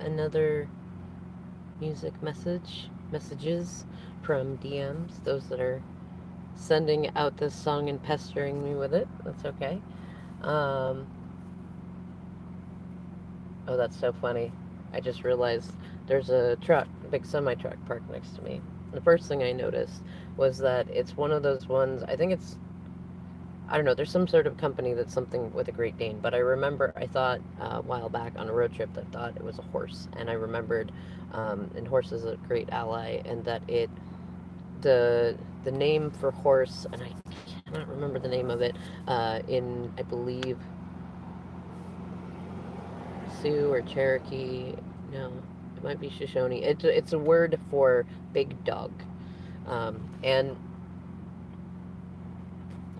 another music messages from DMs, those that are sending out this song and pestering me with it. That's okay. Um, oh, that's so funny. I just realized there's a truck, a big semi truck parked next to me. The first thing I noticed was that it's one of those ones, I think it's, I don't know, there's some sort of company that's something with a Great Dane, but I remember I thought a while back on a road trip that thought it was a horse, and I remembered, and horse is a great ally, and that the name for horse, and I cannot remember the name of it, in, I believe, Sioux or Cherokee, no, it might be Shoshone. It's a word for big dog. And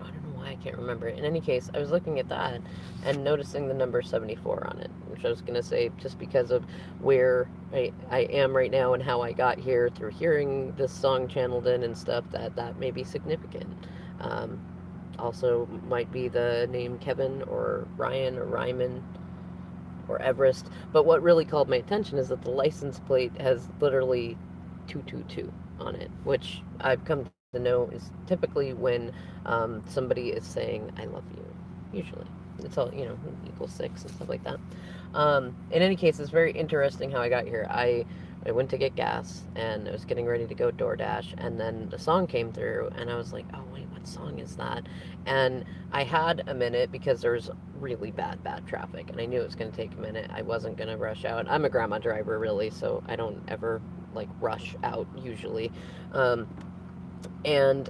I don't know why I can't remember it. In any case, I was looking at that and noticing the number 74 on it, which I was going to say just because of where I am right now and how I got here through hearing this song channeled in and stuff, that may be significant. Um, Also, might be the name Kevin or Ryan or Ryman or Everest. But what really called my attention is that the license plate has literally 222 on it, which I've come to know is typically when somebody is saying, I love you, usually. It's all, equals six and stuff like that. In any case, it's very interesting how I got here. I went to get gas and I was getting ready to go DoorDash, and then the song came through, and I was like, oh, wait, what song is that? And I had a minute because there was really bad traffic, and I knew it was going to take a minute. I wasn't going to rush out. I'm a grandma driver, really, so I don't ever like rush out usually. Um, and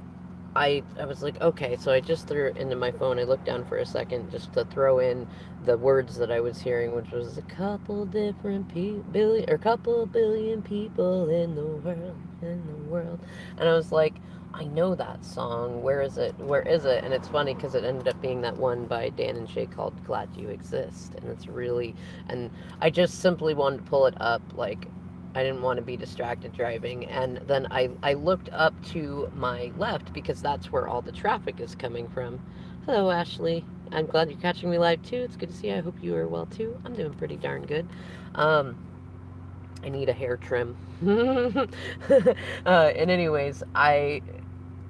I was like, okay, so I just threw it into my phone. I looked down for a second just to throw in the words that I was hearing, which was a couple different couple billion people in the world. And I was like, I know that song. Where is it? Where is it? And it's funny because it ended up being that one by Dan and Shay called Glad You Exist. And it's really, and I just simply wanted to pull it up, like, I didn't want to be distracted driving. And then I looked up to my left because that's where all the traffic is coming from. Hello, Ashley. I'm glad you're catching me live too. It's good to see you. I hope you are well too. I'm doing pretty darn good. Um, I need a hair trim. And anyways, I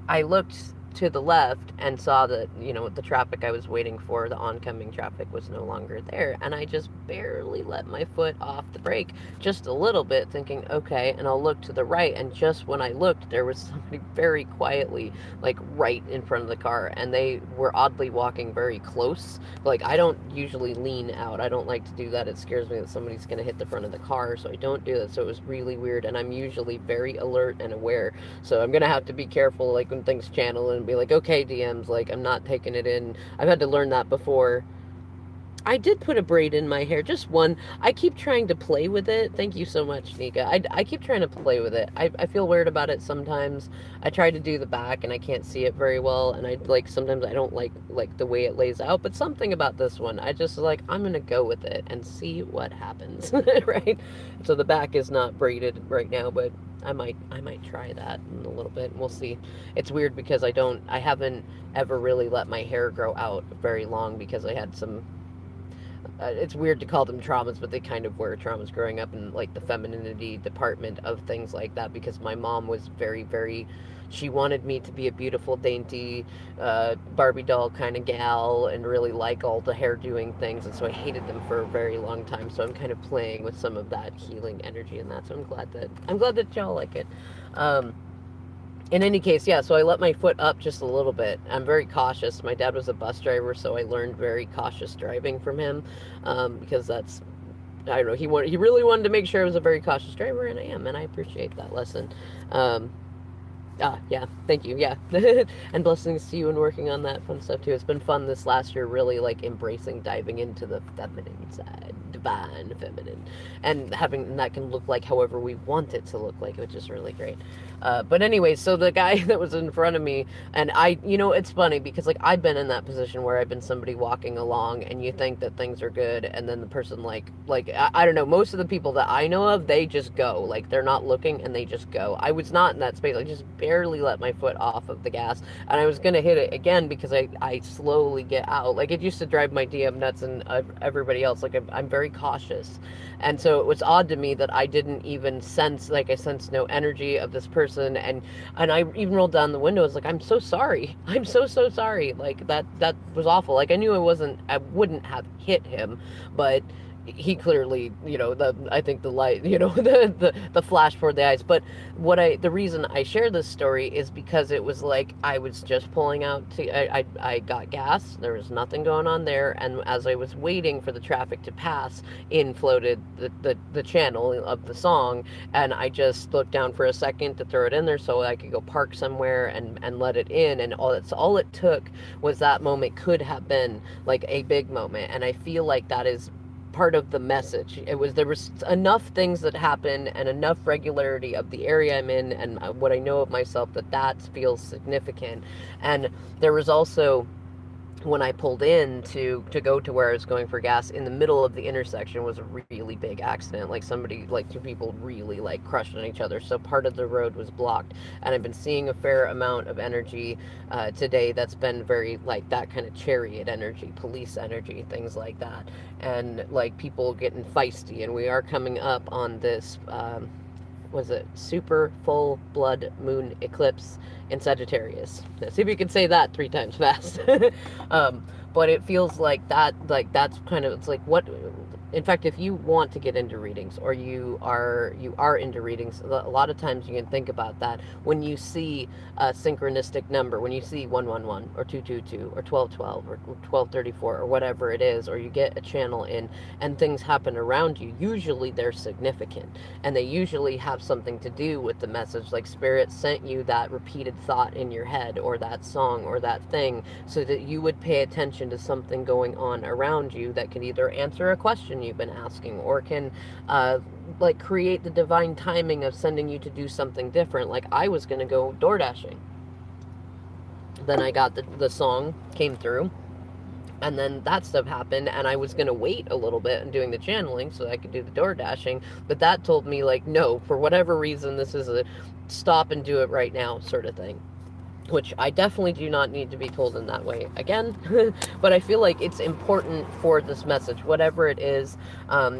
looked to the left and saw that, the traffic I was waiting for, the oncoming traffic, was no longer there. And I just barely let my foot off the brake, just a little bit, thinking, okay, and I'll look to the right. And just when I looked, there was somebody very quietly, like, right in front of the car. And they were oddly walking very close. Like, I don't usually lean out. I don't like to do that. It scares me that somebody's going to hit the front of the car. So I don't do that. So it was really weird. And I'm usually very alert and aware. So I'm going to have to be careful, like, when things channel and be like, okay, DMs, like, I'm not taking it in. I've had to learn that before. I did put a braid in my hair, just one. I keep trying to play with it. Thank you so much, Nika. I keep trying to play with it. I feel weird about it sometimes. I try to do the back and I can't see it very well, and I like sometimes I don't like the way it lays out, but something about this one, I just like, I'm gonna go with it and see what happens. Right? So the back is not braided right now, but I might try that in a little bit and we'll see. It's weird because I haven't ever really let my hair grow out very long because I had some it's weird to call them traumas, but they kind of were traumas growing up in like the femininity department of things like that, because my mom was very, she wanted me to be a beautiful, dainty, Barbie doll kind of gal and really like all the hair doing things. And so I hated them for a very long time. So I'm kind of playing with some of that healing energy in that. So I'm glad that y'all like it. In any case, yeah, so I let my foot up just a little bit. I'm very cautious. My dad was a bus driver, so I learned very cautious driving from him, because that's, I don't know, he really wanted to make sure I was a very cautious driver, and I am, and I appreciate that lesson. Um, yeah, thank you, yeah. And blessings to you and working on that fun stuff too. It's been fun this last year, really like embracing, diving into the feminine side, divine feminine, and having, and that can look like however we want it to look like, which is really great. But anyway, so the guy that was in front of me, and I, it's funny because like I've been in that position where I've been somebody walking along, and you think that things are good, and then the person like I don't know, most of the people that I know of, they just go, like they're not looking and they just go. I was not in that space. I just barely let my foot off of the gas, and I was gonna hit it again because I slowly get out. Like it used to drive my DM nuts and everybody else. Like I'm very cautious. And so it was odd to me that I didn't even sense, like I sensed no energy of this person, and I even rolled down the window. I was like, I'm so sorry. I'm so sorry. Like that was awful. Like I wouldn't have hit him, but he clearly, I think the light, the flash before the eyes. But the reason I share this story is because it was like I was just pulling out I got gas. There was nothing going on there, and as I was waiting for the traffic to pass, in floated the channel of the song, and I just looked down for a second to throw it in there so I could go park somewhere and let it in, and all it took was that moment could have been like a big moment, and I feel like that is part of the message. There was enough things that happen and enough regularity of the area I'm in and what I know of myself that feels significant. And there was also, when I pulled in to go to where I was going for gas, in the middle of the intersection was a really big accident. Like somebody, like two people really like crushed on each other. So part of the road was blocked. And I've been seeing a fair amount of energy today that's been very like that kind of chariot energy, police energy, things like that. And like people getting feisty. And we are coming up on this, was it super full blood moon eclipse in Sagittarius. Now, see if you can say that 3 times fast. But it feels like that's kind of, it's like what, in fact, if you want to get into readings, or you are into readings, a lot of times you can think about that when you see a synchronistic number, when you see 111 or 222 or 1212 or 1234 or whatever it is, or you get a channel in and things happen around you. Usually they're significant, and they usually have something to do with the message. Like spirit sent you that repeated thought in your head, or that song, or that thing, so that you would pay attention to something going on around you that can either answer a question you've been asking, or can like create the divine timing of sending you to do something different. Like I was going to go door dashing, then I got the song came through, and then that stuff happened, and I was going to wait a little bit and doing the channeling so I could do the door dashing, but that told me like, no, for whatever reason, this is a stop and do it right now sort of thing, which I definitely do not need to be told in that way again. But I feel like it's important for this message, whatever it is.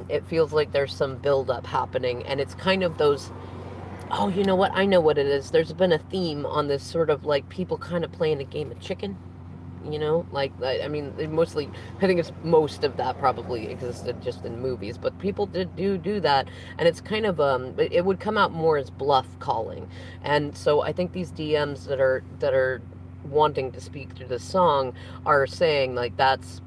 It feels like there's some buildup happening, and it's kind of those, oh, you know what, I know what it is. There's been a theme on this sort of like people kind of playing a game of chicken. Like, I mean, mostly, I think it's most of that probably existed just in movies, but people do that, and it's kind of, it would come out more as bluff calling. And so I think these DMs that are wanting to speak through the song are saying, like, that's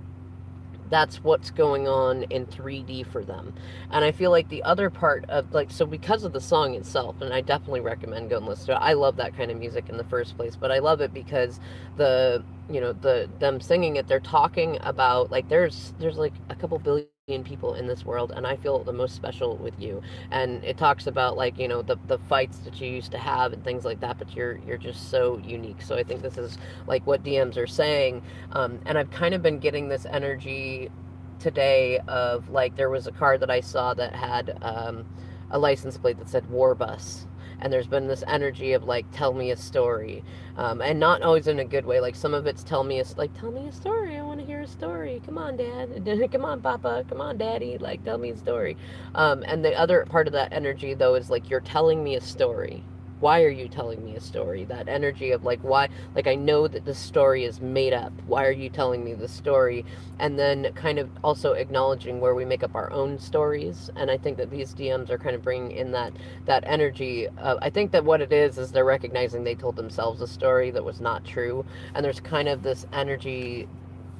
what's going on in 3D for them. And I feel like the other part of, like, so because of the song itself, and I definitely recommend going and listen to it. I love that kind of music in the first place, but I love it because them singing it, they're talking about, like, there's like a couple billion people in this world, and I feel the most special with you. And it talks about, like, the fights that you used to have and things like that, but you're just so unique. So I think this is like what DMs are saying. And I've kind of been getting this energy today of, like, there was a car that I saw that had a license plate that said War Bus, and there's been this energy of, like, tell me a story, and not always in a good way. Like, some of it's tell me a story, I want to hear a story, come on dad, come on papa, come on daddy, like, tell me a story. And the other part of that energy, though, is like, you're telling me a story. Why are you telling me a story? That energy of, like, why, like, I know that the story is made up. Why are you telling me the story? And then kind of also acknowledging where we make up our own stories. And I think that these DMs are kind of bringing in that energy. I think that what it is they're recognizing they told themselves a story that was not true. And there's kind of this energy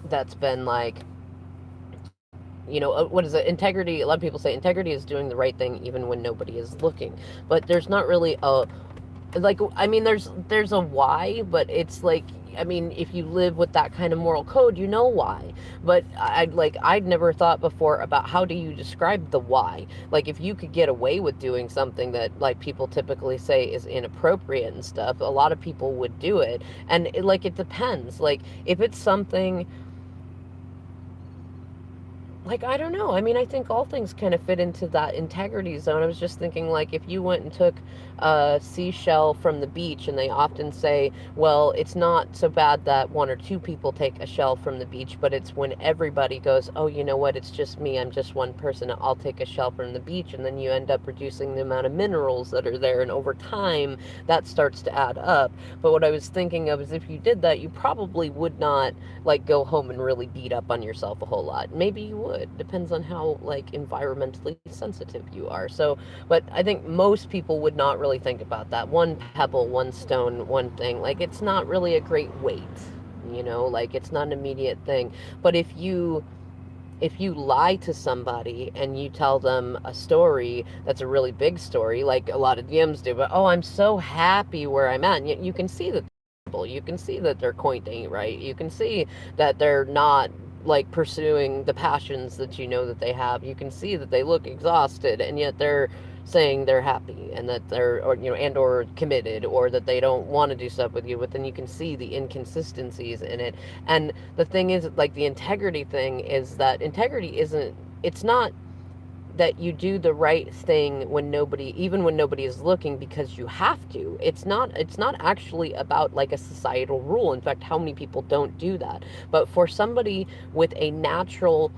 that's been like, what is it? Integrity. A lot of people say integrity is doing the right thing even when nobody is looking. But there's not really a, like, I mean, there's a why, but it's like, I mean, if you live with that kind of moral code, you know why. But I'd never thought before about how do you describe the why. Like, if you could get away with doing something that, like, people typically say is inappropriate and stuff, a lot of people would do it. And it depends. Like, if it's something, like, I don't know. I mean, I think all things kind of fit into that integrity zone. I was just thinking, like, if you went and took a seashell from the beach, and they often say, well, it's not so bad that one or two people take a shell from the beach, but it's when everybody goes, oh, you know what, it's just me, I'm just one person, I'll take a shell from the beach, and then you end up reducing the amount of minerals that are there, and over time, that starts to add up. But what I was thinking of is if you did that, you probably would not, like, go home and really beat up on yourself a whole lot. Maybe you would. Depends on how, like, environmentally sensitive you are. So, but I think most people would not really think about that. One pebble, one stone, one thing. Like, it's not really a great weight, like, it's not an immediate thing. But if you lie to somebody and you tell them a story that's a really big story, like a lot of DMs do, but, oh, I'm so happy where I'm at, and you can see that you can see that their coin ain't right. You can see that they're not, like, pursuing the passions that that they have. You can see that they look exhausted, and yet they're saying they're happy, and that they're, or and or committed, or that they don't want to do stuff with you. But then you can see the inconsistencies in it. And the thing is, like, the integrity thing is that integrity isn't, it's not that you do the right thing when nobody, even when nobody is looking, because you have to. It's not actually about, like, a societal rule. In fact, how many people don't do that? But for somebody with a natural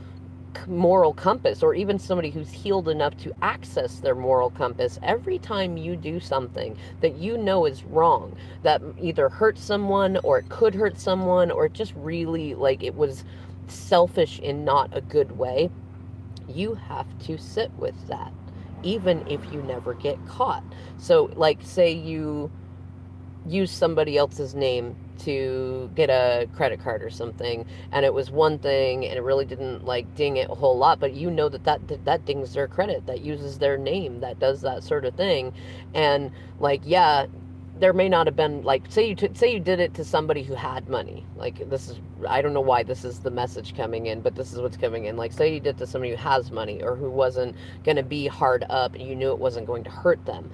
moral compass, or even somebody who's healed enough to access their moral compass, every time you do something that is wrong, that either hurts someone, or it could hurt someone, or it just really, like, it was selfish in not a good way, you have to sit with that, even if you never get caught. So, like, say you use somebody else's name to get a credit card or something, and it was one thing, and it really didn't, like, ding it a whole lot, but that dings their credit, that uses their name, that does that sort of thing. And, like, yeah, there may not have been, like, say you did it to somebody who had money. Like, this is, I don't know why this is the message coming in, but this is what's coming in. Like, say you did it to somebody who has money, or who wasn't going to be hard up, and you knew it wasn't going to hurt them,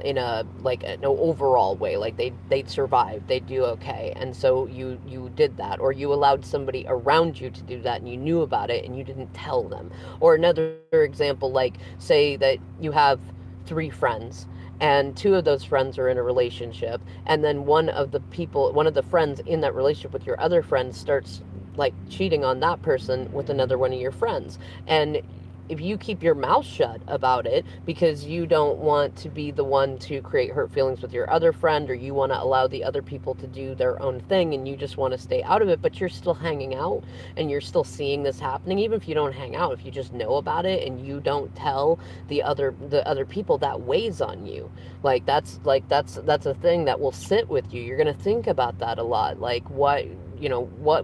in a, like, an overall way. Like, they'd survive, they'd do okay, and so you did that. Or you allowed somebody around you to do that, and you knew about it, and you didn't tell them. Or another example, like, say that you have 3 friends, and 2 of those friends are in a relationship, and then one of the friends in that relationship with your other friend starts, like, cheating on that person with another one of your friends. And if you keep your mouth shut about it, because you don't want to be the one to create hurt feelings with your other friend, or you want to allow the other people to do their own thing, and you just want to stay out of it, but you're still hanging out, and you're still seeing this happening, even if you don't hang out, if you just know about it and you don't tell the other people, that weighs on you. Like, that's a thing that will sit with you. You're going to think about that a lot. Like, what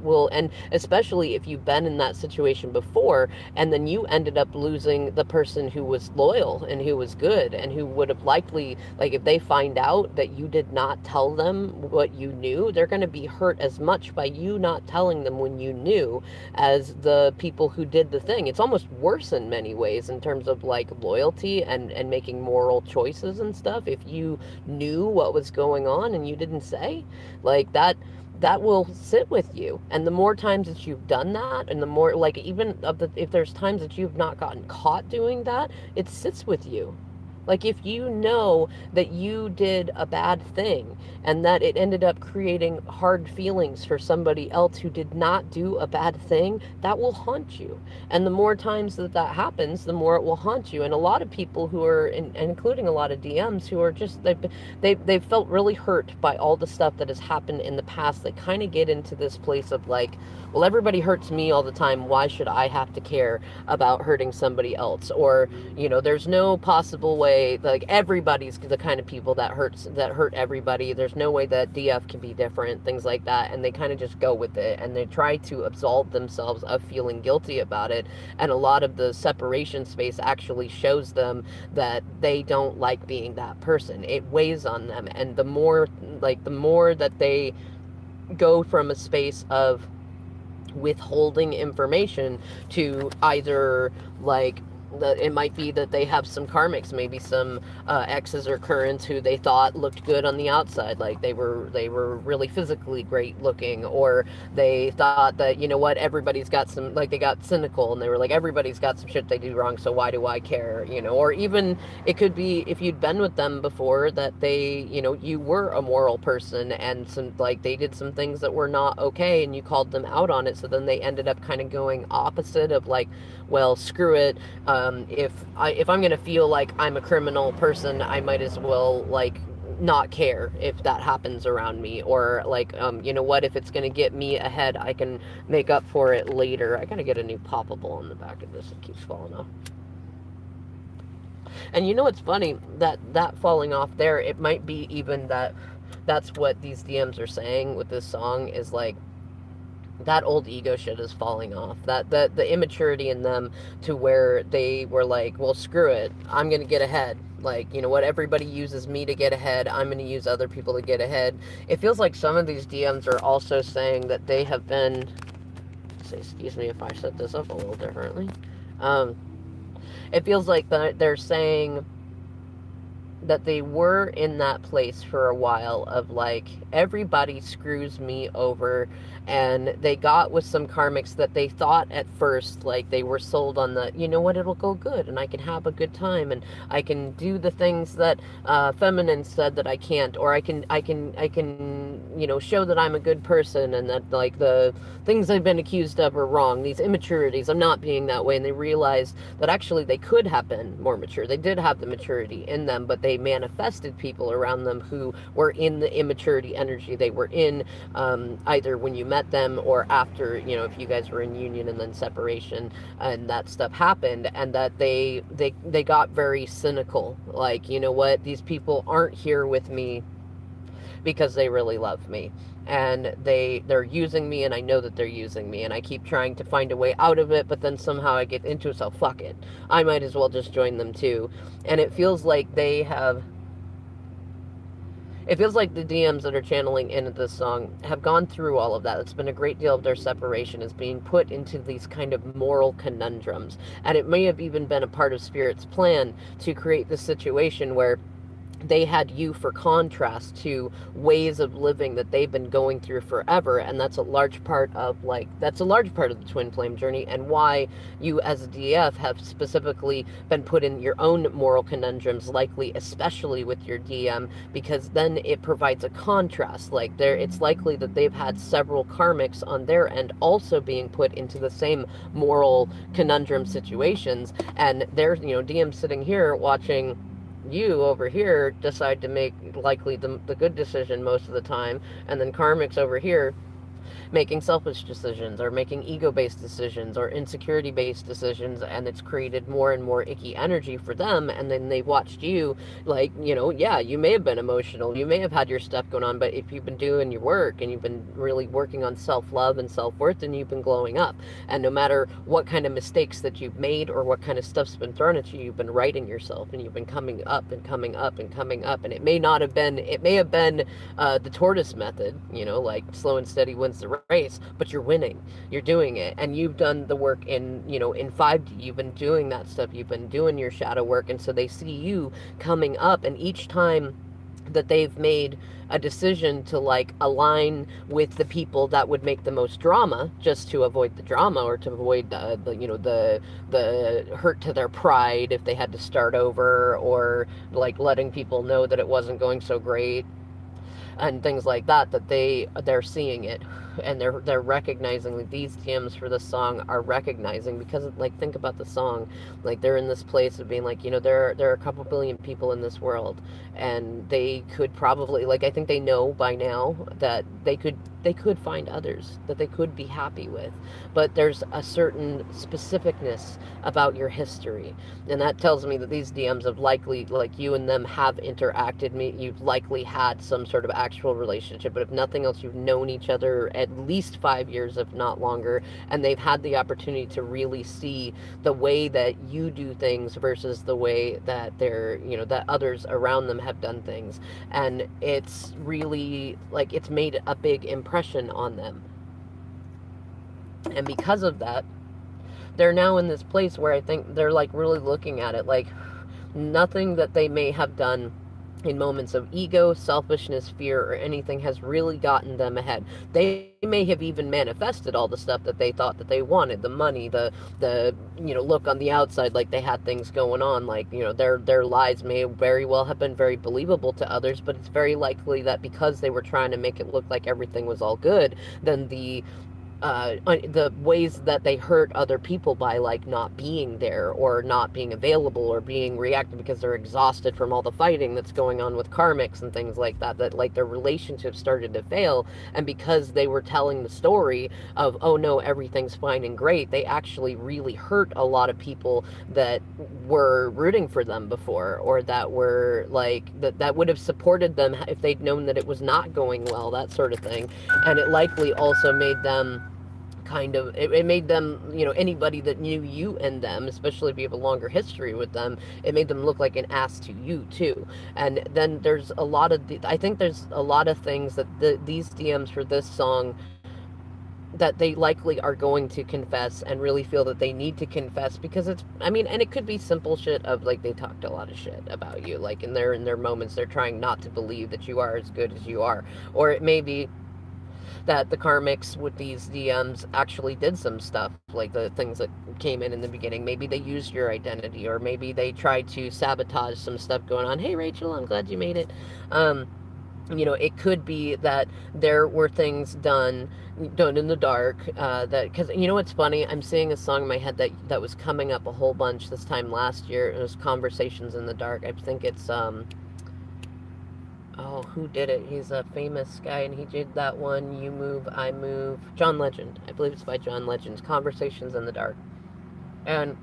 will, and especially if you've been in that situation before, and then you ended up losing the person who was loyal and who was good, and who would have likely, like, if they find out that you did not tell them what you knew, they're going to be hurt as much by you not telling them when you knew, as the people who did the thing. It's almost worse in many ways, in terms of, like, loyalty and making moral choices and stuff. If you knew what was going on and you didn't say, like, that will sit with you. And the more times that you've done that, and the more, like, even if there's times that you've not gotten caught doing that, it sits with you. Like, if you know that you did a bad thing, and that it ended up creating hard feelings for somebody else who did not do a bad thing, that will haunt you. And the more times that happens, the more it will haunt you. And a lot of people who are, including a lot of DMs, who are just, they've felt really hurt by all the stuff that has happened in the past. They kind of get into this place of, like, well, everybody hurts me all the time, why should I have to care about hurting somebody else? Or, there's no possible way, like, everybody's the kind of people that hurt everybody, there's no way that DF can be different, things like that. And they kind of just go with it, and they try to absolve themselves of feeling guilty about it. And a lot of the separation space actually shows them that they don't like being that person. It weighs on them, and the more that they go from a space of withholding information to either like it might be that they have some karmics, maybe some exes or currents who they thought looked good on the outside, like they were really physically great looking, or they thought that, you know what, everybody's got some, like they got cynical and they were like, everybody's got some shit they do wrong, so why do I care, you know? Or even it could be if you'd been with them before that they, you know, you were a moral person and some, like they did some things that were not okay and you called them out on it, so then they ended up kind of going opposite of like, well, screw it. If I'm gonna feel like I'm a criminal person, I might as well like not care if that happens around me, or like, you know what, if it's gonna get me ahead, I can make up for it later. I gotta get a new poppable on the back of this. It keeps falling off. And you know what's funny, that falling off there, it might be even that that's what these DMs are saying with this song, is like that old ego shit is falling off. That the immaturity in them, to where they were like, well, screw it, I'm gonna get ahead. Like, you know what, everybody uses me to get ahead, I'm gonna use other people to get ahead. It feels like some of these DMs are also saying that they have been, say, excuse me if I set this up a little differently. Um, it feels like they're saying that they were in that place for a while of like, everybody screws me over, and they got with some karmics that they thought at first, like they were sold on the, you know what, it'll go good and I can have a good time and I can do the things that feminine said that I can't, or I can you know, show that I'm a good person and that like the things I've been accused of are wrong, these immaturities, I'm not being that way. And they realized that actually they could have been more mature, they did have the maturity in them, but they manifested people around them who were in the immaturity energy. They were in either when you met them or after, you know, if you guys were in union and then separation and that stuff happened, and that they got very cynical, like, you know what, these people aren't here with me because they really love me, and they're using me, and I know that they're using me, and I keep trying to find a way out of it, but then somehow I get into it, so fuck it, I might as well just join them too. And it feels like it feels like the DMs that are channeling into this song have gone through all of that. It's been a great deal of their separation is being put into these kind of moral conundrums. And it may have even been a part of Spirit's plan to create this situation where they had you for contrast to ways of living that they've been going through forever. And that's a large part of the twin flame journey, and why you as a DF have specifically been put in your own moral conundrums, likely especially with your DM, because then it provides a contrast. Like it's likely that they've had several karmics on their end also being put into the same moral conundrum situations, and they're, you know, DM sitting here watching you over here decide to make likely the good decision most of the time, and then karmics over here making selfish decisions or making ego-based decisions or insecurity-based decisions, and it's created more and more icky energy for them. And then they've watched you, like, you know, yeah, you may have been emotional, you may have had your stuff going on, but if you've been doing your work and you've been really working on self-love and self-worth, then you've been glowing up. And no matter what kind of mistakes that you've made or what kind of stuff's been thrown at you, you've been righting yourself, and you've been coming up and coming up and coming up. And it may have been the tortoise method, you know, like slow and steady wins the race, but you're winning, you're doing it, and you've done the work in, you know, in 5D, you've been doing that stuff, you've been doing your shadow work, and so they see you coming up. And each time that they've made a decision to like align with the people that would make the most drama, just to avoid the drama, or to avoid the you know, the hurt to their pride if they had to start over, or like letting people know that it wasn't going so great and things like that, that they're seeing it, and they're recognizing that these DMs for this song are recognizing, because like, think about the song, like they're in this place of being like, you know, there are a couple billion people in this world, and they could probably, like, I think they know by now that they could find others that they could be happy with, but there's a certain specificness about your history, and that tells me that these DMs have likely, like, you and them have interacted, you've likely had some sort of actual relationship, but if nothing else, you've known each other at least 5 years, if not longer, and they've had the opportunity to really see the way that you do things versus the way that they're, you know, that others around them have done things. And it's really like, it's made a big impression impression on them. And because of that, they're now in this place where I think they're like really looking at it like nothing that they may have done in moments of ego, selfishness, fear, or anything has really gotten them ahead. They may have even manifested all the stuff that they thought that they wanted, the money, the look on the outside like they had things going on, like, their lies may very well have been very believable to others, but it's very likely that because they were trying to make it look like everything was all good, then the ways that they hurt other people by like not being there or not being available or being reactive because they're exhausted from all the fighting that's going on with karmics and things like that like their relationships started to fail, and because they were telling the story of, oh no, everything's fine and great, they actually really hurt a lot of people that were rooting for them before, or that were like that would have supported them if they'd known that it was not going well, that sort of thing. And it likely also made them it made them, anybody that knew you and them, especially if you have a longer history with them, it made them look like an ass to you too. And then there's a lot of I think there's a lot of things that these DMs for this song that they likely are going to confess and really feel that they need to confess, because and it could be simple shit of like they talked a lot of shit about you, like in their moments they're trying not to believe that you are as good as you are. Or it may be that the karmics with these DMs actually did some stuff, like the things that came in the beginning. Maybe they used your identity, or maybe they tried to sabotage some stuff going on. Hey, Rachel, I'm glad you made it. It could be that there were things done in the dark, that, because what's funny, I'm seeing a song in my head that was coming up a whole bunch this time last year. It was Conversations in the Dark. I think it's oh, who did it? He's a famous guy, and he did that one, You Move, I Move. John Legend. I believe it's by John Legend. Conversations in the Dark. And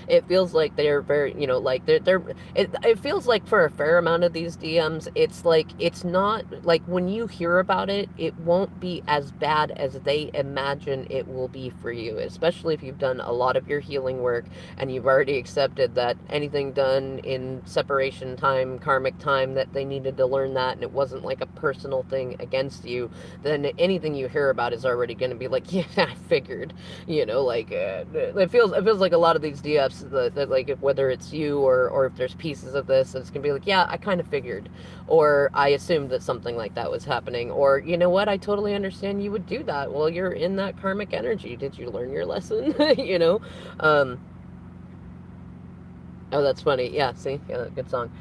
it feels like they're very, like it feels like for a fair amount of these DMs, it's like, it's not like when you hear about it, it won't be as bad as they imagine it will be for you, especially if you've done a lot of your healing work and you've already accepted that anything done in separation time, karmic time, that they needed to learn that, and it wasn't like a personal thing against you. Then anything you hear about is already going to be like, yeah, I figured, it feels like a lot of these DMs that like, whether it's you or if there's pieces of this, it's gonna be like, yeah, I kind of figured, or I assumed that something like that was happening, or you know what, I totally understand you would do that. Well, you're in that karmic energy. Did you learn your lesson? um oh, that's funny. Yeah, see, yeah, good song.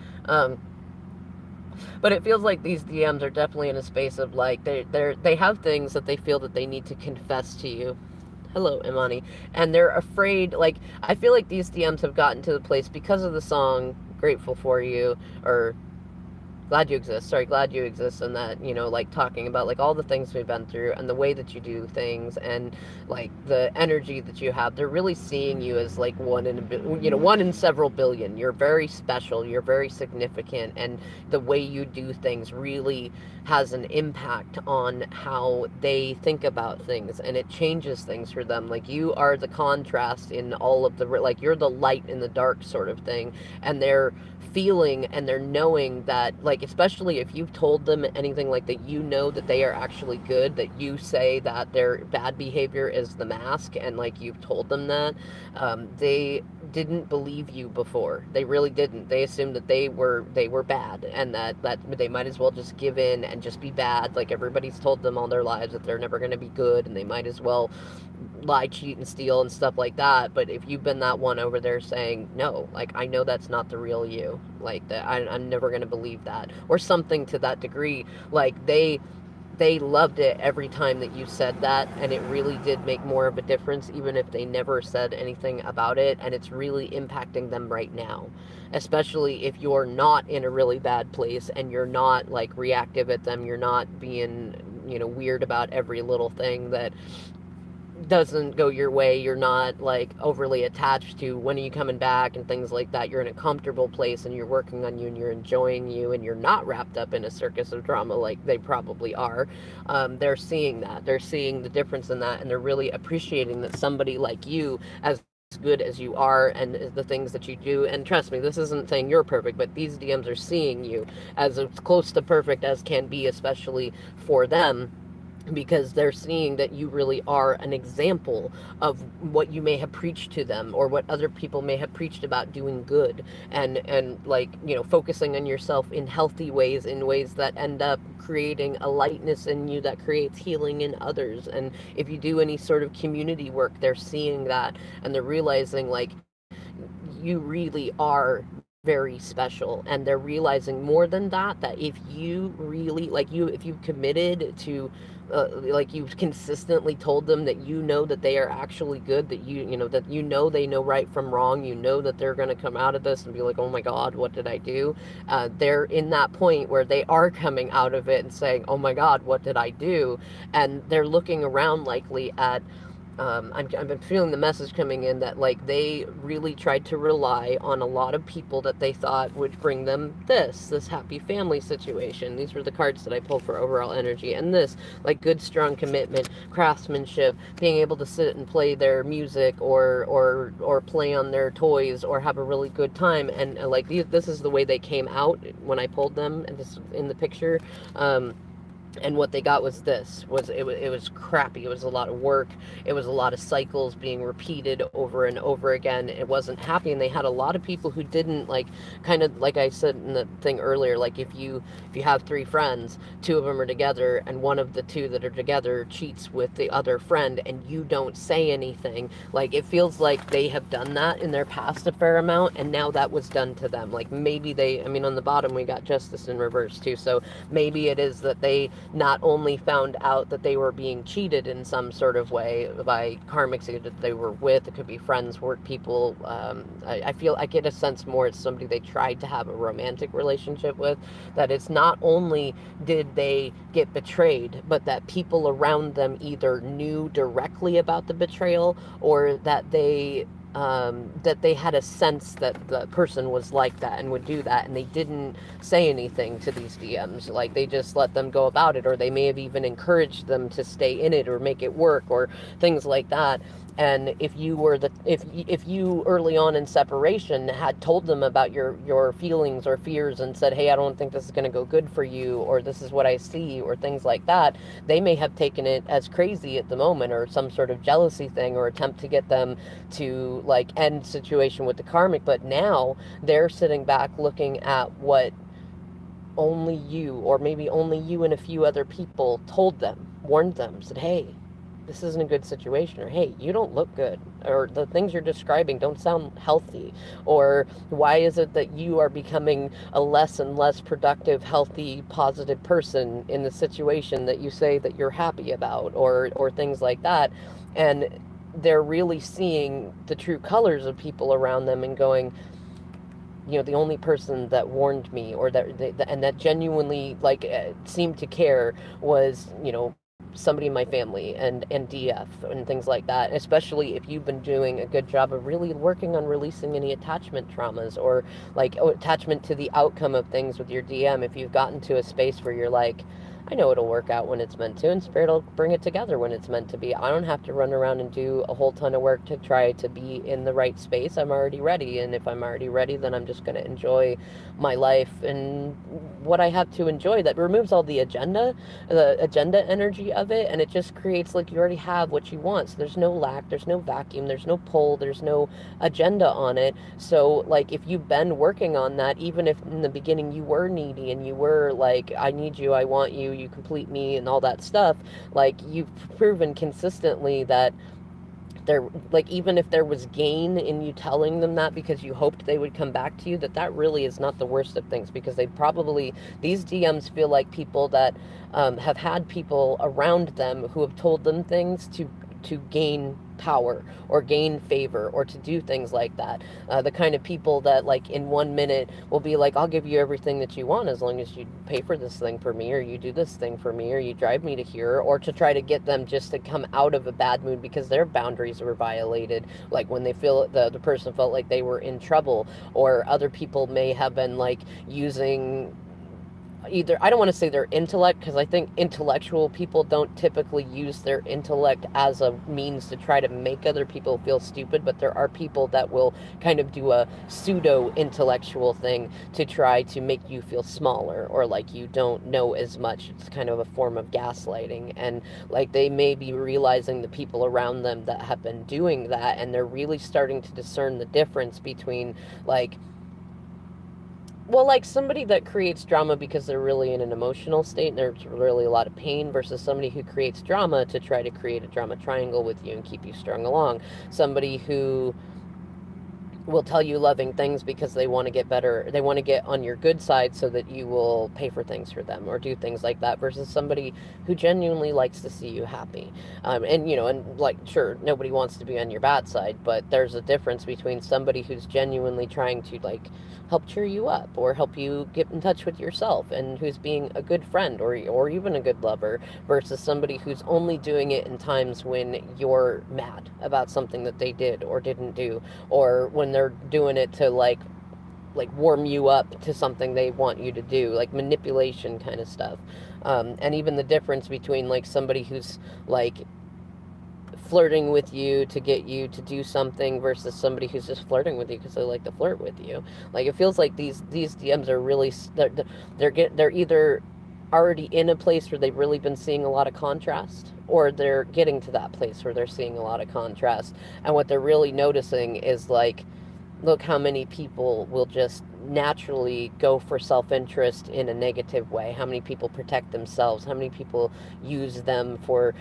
But it feels like these DMs are definitely in a space of like they have things that they feel that they need to confess to you. Hello, Imani. And they're afraid, like, I feel like these DMs have gotten to the place because of the song Grateful for You, or Glad You Exist. Sorry, Glad You Exist, and that, like talking about like all the things we've been through and the way that you do things and like the energy that you have. They're really seeing you as like one in several billion. You're very special. You're very significant, and the way you do things really has an impact on how they think about things, and it changes things for them. Like, you are the contrast in all of the, like, you're the light in the dark sort of thing, and they're feeling and they're knowing that, like, especially if you've told them anything like that, that they are actually good, that you say that their bad behavior is the mask, and like you've told them that, they didn't believe you before. They really didn't. They assumed that they were bad, and that they might as well just give in and just be bad. Like, everybody's told them all their lives that they're never going to be good, and they might as well lie, cheat, and steal and stuff like that. But if you've been that one over there saying, no, like, I know that's not the real you, like, that I'm never going to believe that, or something to that degree, like, they loved it every time that you said that, and it really did make more of a difference, even if they never said anything about it, and it's really impacting them right now, especially if you're not in a really bad place and you're not like reactive at them, you're not being weird about every little thing that doesn't go your way. You're not like overly attached to when are you coming back and things like that. You're in a comfortable place and you're working on you and you're enjoying you, and you're not wrapped up in a circus of drama like they probably are. They're seeing that. They're seeing the difference in that, and they're really appreciating that somebody like you, as good as you are and the things that you do, and trust me, this isn't saying you're perfect, but these DMs are seeing you as close to perfect as can be, especially for them. because they're seeing that you really are an example of what you may have preached to them, or what other people may have preached about doing good, and like, focusing on yourself in healthy ways, in ways that end up creating a lightness in you that creates healing in others. And if you do any sort of community work, they're seeing that, and they're realizing, like, you really are very special. And they're realizing more than that if you really, like, if you've committed to, like, you've consistently told them that that they are actually good, that they know right from wrong, that they're going to come out of this and be like, oh my god, what did I do? They're in that point where they are coming out of it and saying, oh my god, what did I do? And they're looking around likely at, I've been feeling the message coming in that, like, they really tried to rely on a lot of people that they thought would bring them this happy family situation. These were the cards that I pulled for overall energy. And this, like, good, strong commitment, craftsmanship, being able to sit and play their music, or play on their toys, or have a really good time. And like, this is the way they came out when I pulled them, and this in the picture. And what they got was it was crappy. It was a lot of work. It was a lot of cycles being repeated over and over again. It wasn't happy. And they had a lot of people who didn't, like, kind of like I said in the thing earlier, like, if you have three friends, two of them are together, and one of the two that are together cheats with the other friend, and you don't say anything, like, it feels like they have done that in their past a fair amount, and now that was done to them. Like, maybe on the bottom we got justice in reverse too, so maybe it is that they not only found out that they were being cheated in some sort of way by karmics that they were with. It could be friends, work people. I get a sense more it's somebody they tried to have a romantic relationship with. That it's not only did they get betrayed, but that people around them either knew directly about the betrayal, or that they had a sense that the person was like that and would do that, and they didn't say anything to these DMs. Like, they just let them go about it, or they may have even encouraged them to stay in it or make it work, or things like that. And if you early on in separation had told them about your feelings or fears, and said, hey, I don't think this is going to go good for you, or this is what I see, or things like that, they may have taken it as crazy at the moment, or some sort of jealousy thing, or attempt to get them to, like, end situation with the karmic. But now they're sitting back looking at what only you, or maybe only you and a few other people, told them, warned them, said, hey, this isn't a good situation, or hey, you don't look good, or the things you're describing don't sound healthy, or why is it that you are becoming a less and less productive, healthy, positive person in the situation that you say that you're happy about, or things like that. And they're really seeing the true colors of people around them and going, the only person that warned me, or and that genuinely, like, seemed to care, was, somebody in my family, and DF and things like that. Especially if you've been doing a good job of really working on releasing any attachment traumas, or, like, attachment to the outcome of things with your DM. If you've gotten to a space where you're like, I know it'll work out when it's meant to, and Spirit will bring it together when it's meant to be. I don't have to run around and do a whole ton of work to try to be in the right space. I'm already ready, and if I'm already ready, then I'm just going to enjoy my life and what I have to enjoy. That removes all the agenda energy of it, and it just creates, like, you already have what you want. So there's no lack, there's no vacuum, there's no pull, there's no agenda on it. So, like, if you've been working on that, even if in the beginning you were needy and you were like, I need you, I want you, you complete me, and all that stuff, like, you've proven consistently that there, like, even if there was gain in you telling them that because you hoped they would come back to you, that really is not the worst of things, because these DMs feel like people that have had people around them who have told them things to gain power, or gain favor, or to do things like that. The kind of people that, like, in 1 minute will be like, I'll give you everything that you want as long as you pay for this thing for me, or you do this thing for me, or you drive me to here, or to try to get them just to come out of a bad mood because their boundaries were violated, like when they feel the person felt like they were in trouble. Or other people may have been, like, using either, I don't want to say their intellect, because I think intellectual people don't typically use their intellect as a means to try to make other people feel stupid, but there are people that will kind of do a pseudo intellectual thing to try to make you feel smaller, or like you don't know as much. It's kind of a form of gaslighting, and like they may be realizing the people around them that have been doing that, and they're really starting to discern the difference between like, well, like somebody that creates drama because they're really in an emotional state and there's really a lot of pain, versus somebody who creates drama to try to create a drama triangle with you and keep you strung along. Somebody who will tell you loving things because they want to get better, they want to get on your good side so that you will pay for things for them or do things like that, versus somebody who genuinely likes to see you happy. And and like, sure, nobody wants to be on your bad side, but there's a difference between somebody who's genuinely trying to like help cheer you up or help you get in touch with yourself and who's being a good friend or even a good lover, versus somebody who's only doing it in times when you're mad about something that they did or didn't do, or when they're doing it to like warm you up to something they want you to do, like manipulation kind of stuff. And even the difference between like somebody who's like flirting with you to get you to do something versus somebody who's just flirting with you because they like to flirt with you. Like it feels like these DMs are really they're either already in a place where they've really been seeing a lot of contrast, or they're getting to that place where they're seeing a lot of contrast, and what they're really noticing is like, look how many people will just naturally go for self-interest in a negative way, how many people protect themselves, how many people use them for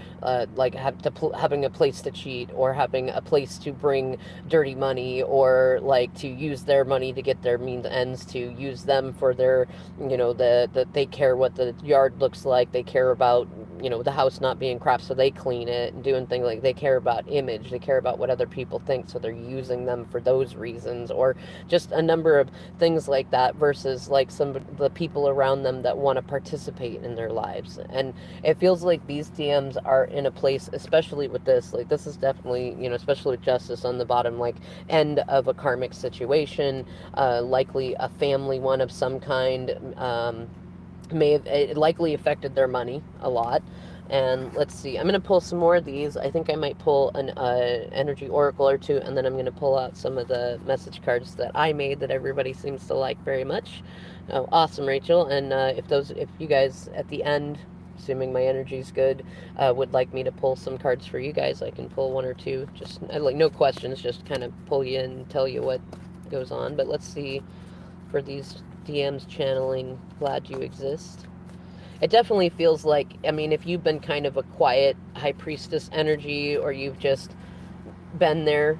like having a place to cheat, or having a place to bring dirty money, or like to use their money to get their means ends, to use them for their, they care what the yard looks like, they care about, the house not being crap, so they clean it and doing things like, they care about image, they care about what other people think, so they're using them for those reasons, or just a number of things like that, versus like some of the people around them that want to participate in their lives. And it feels like these DMs are in a place, especially with this, like this is definitely, especially with justice on the bottom, like end of a karmic situation, likely a family one of some kind. May have, it likely affected their money a lot. And let's see, I'm going to pull some more of these. I think I might pull an energy oracle or two, and then I'm going to pull out some of the message cards that I made that everybody seems to like very much. Oh, awesome, Rachel. And if you guys at the end, assuming my energy's good, would like me to pull some cards for you guys, I can pull one or two. Just like no questions, just kind of pull you in and tell you what goes on. But let's see for these DMs channeling Glad You Exist. It definitely feels like, I mean, if you've been kind of a quiet high priestess energy, or you've just been there,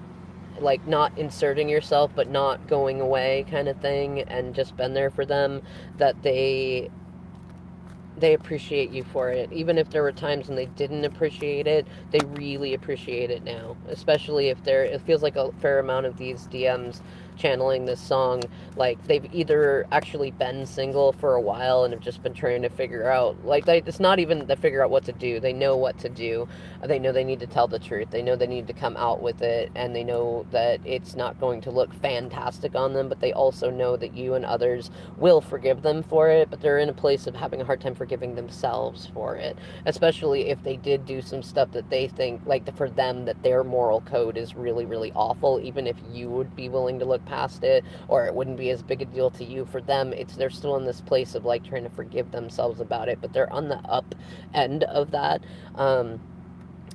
like not inserting yourself but not going away kind of thing, and just been there for them, that they appreciate you for it. Even if there were times when they didn't appreciate it, they really appreciate it now. Especially if it feels like a fair amount of these DMs channeling this song, like they've either actually been single for a while and have just been trying to figure out, like it's not even to figure out what to do. They know what to do. They know they need to tell the truth. They know they need to come out with it, and they know that it's not going to look fantastic on them, but they also know that you and others will forgive them for it, but they're in a place of having a hard time forgiving themselves for it, especially if they did do some stuff that they think, like for them, that their moral code is really, really awful. Even if you would be willing to look past it, or it wouldn't be as big a deal to you, for them, they're still in this place of like trying to forgive themselves about it, but they're on the up end of that.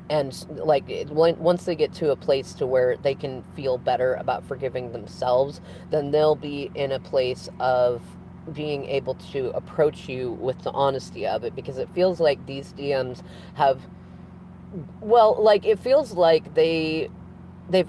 And like once they get to a place to where they can feel better about forgiving themselves, then they'll be in a place of being able to approach you with the honesty of it, because it feels like these DMs have, well, like it feels like they've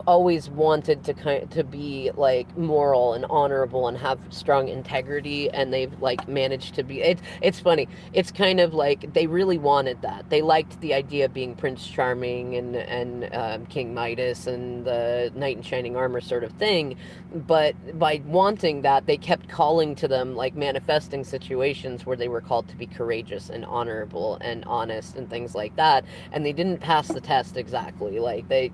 always wanted to be like moral and honorable and have strong integrity, and they've like managed to be, it's funny, it's kind of like they really wanted that. They liked the idea of being Prince Charming and King Midas and the knight in shining armor sort of thing, but by wanting that, they kept calling to them, like manifesting situations where they were called to be courageous and honorable and honest and things like that, and they didn't pass the test exactly. Like they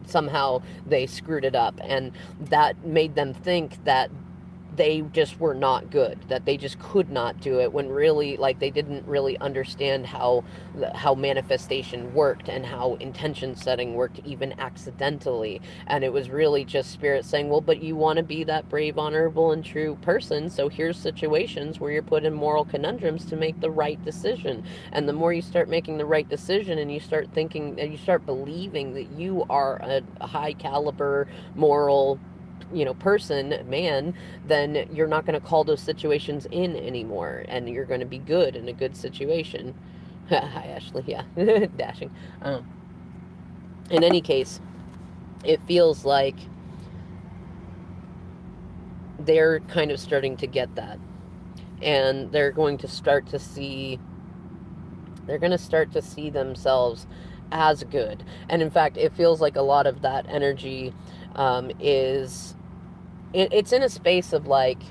screwed it up, and that made them think that they just were not good, that they just could not do it, when really, like, they didn't really understand how manifestation worked and how intention setting worked, even accidentally. And it was really just spirit saying, well, but you want to be that brave, honorable, and true person, so here's situations where you're put in moral conundrums to make the right decision. And the more you start making the right decision, and you start thinking, and you start believing that you are a high caliber moral, person, man, then you're not going to call those situations in anymore, and you're going to be good in a good situation. Hi, Ashley. Yeah, dashing. Um, in any case, it feels like they're kind of starting to get that, and they're going to start to see themselves as good. And in fact, it feels like a lot of that energy is it's in a space of like,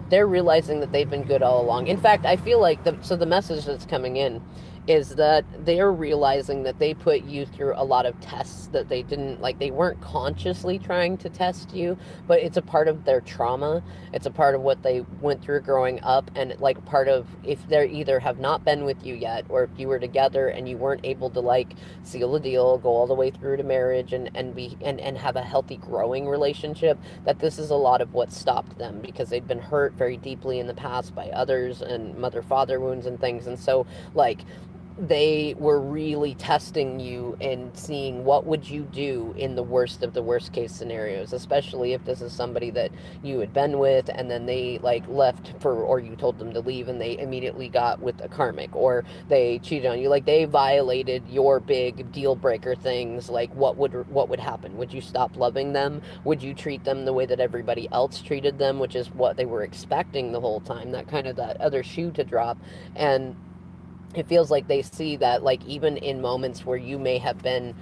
they're realizing that they've been good all along. In fact, I feel like the message that's coming in is that they're realizing that they put you through a lot of tests that they didn't, like, they weren't consciously trying to test you, but it's a part of their trauma. It's a part of what they went through growing up, and like part of, if they either have not been with you yet, or if you were together and you weren't able to like seal the deal, go all the way through to marriage, and have a healthy growing relationship, that this is a lot of what stopped them, because they'd been hurt very deeply in the past by others, and mother father wounds and things. And so, like, they were really testing you and seeing what would you do in the worst of the worst case scenarios, especially if this is somebody that you had been with and then they like left for, or you told them to leave and they immediately got with a karmic, or they cheated on you, like they violated your big deal breaker things. Like, what would happen? Would you stop loving them? Would you treat them the way that everybody else treated them, which is what they were expecting the whole time, that kind of that other shoe to drop? And it feels like they see that, like, even in moments where you may have been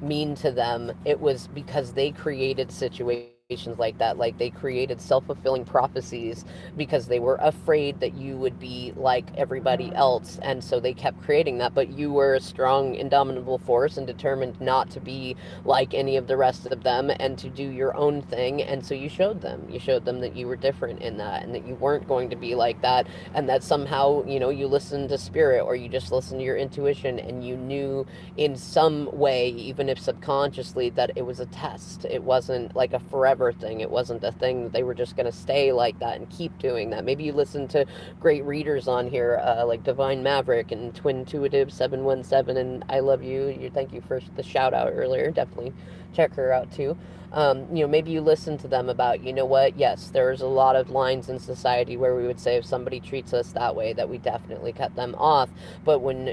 mean to them, it was because they created situations like that. Like, they created self-fulfilling prophecies because they were afraid that you would be like everybody else, and so they kept creating that. But you were a strong, indomitable force and determined not to be like any of the rest of them and to do your own thing. And so you showed them that you were different in that, and that you weren't going to be like that, and that somehow, you listened to spirit, or you just listened to your intuition, and you knew in some way, even if subconsciously, that it was a test. It wasn't like a forever thing. It wasn't a thing that they were just going to stay like that and keep doing that. Maybe you listen to great readers on here, like Divine Maverick and Twin Intuitive 717, and I love you. Thank you for the shout out earlier. Definitely check her out too. Maybe you listen to them about, what, yes, there's a lot of lines in society where we would say if somebody treats us that way, that we definitely cut them off. But when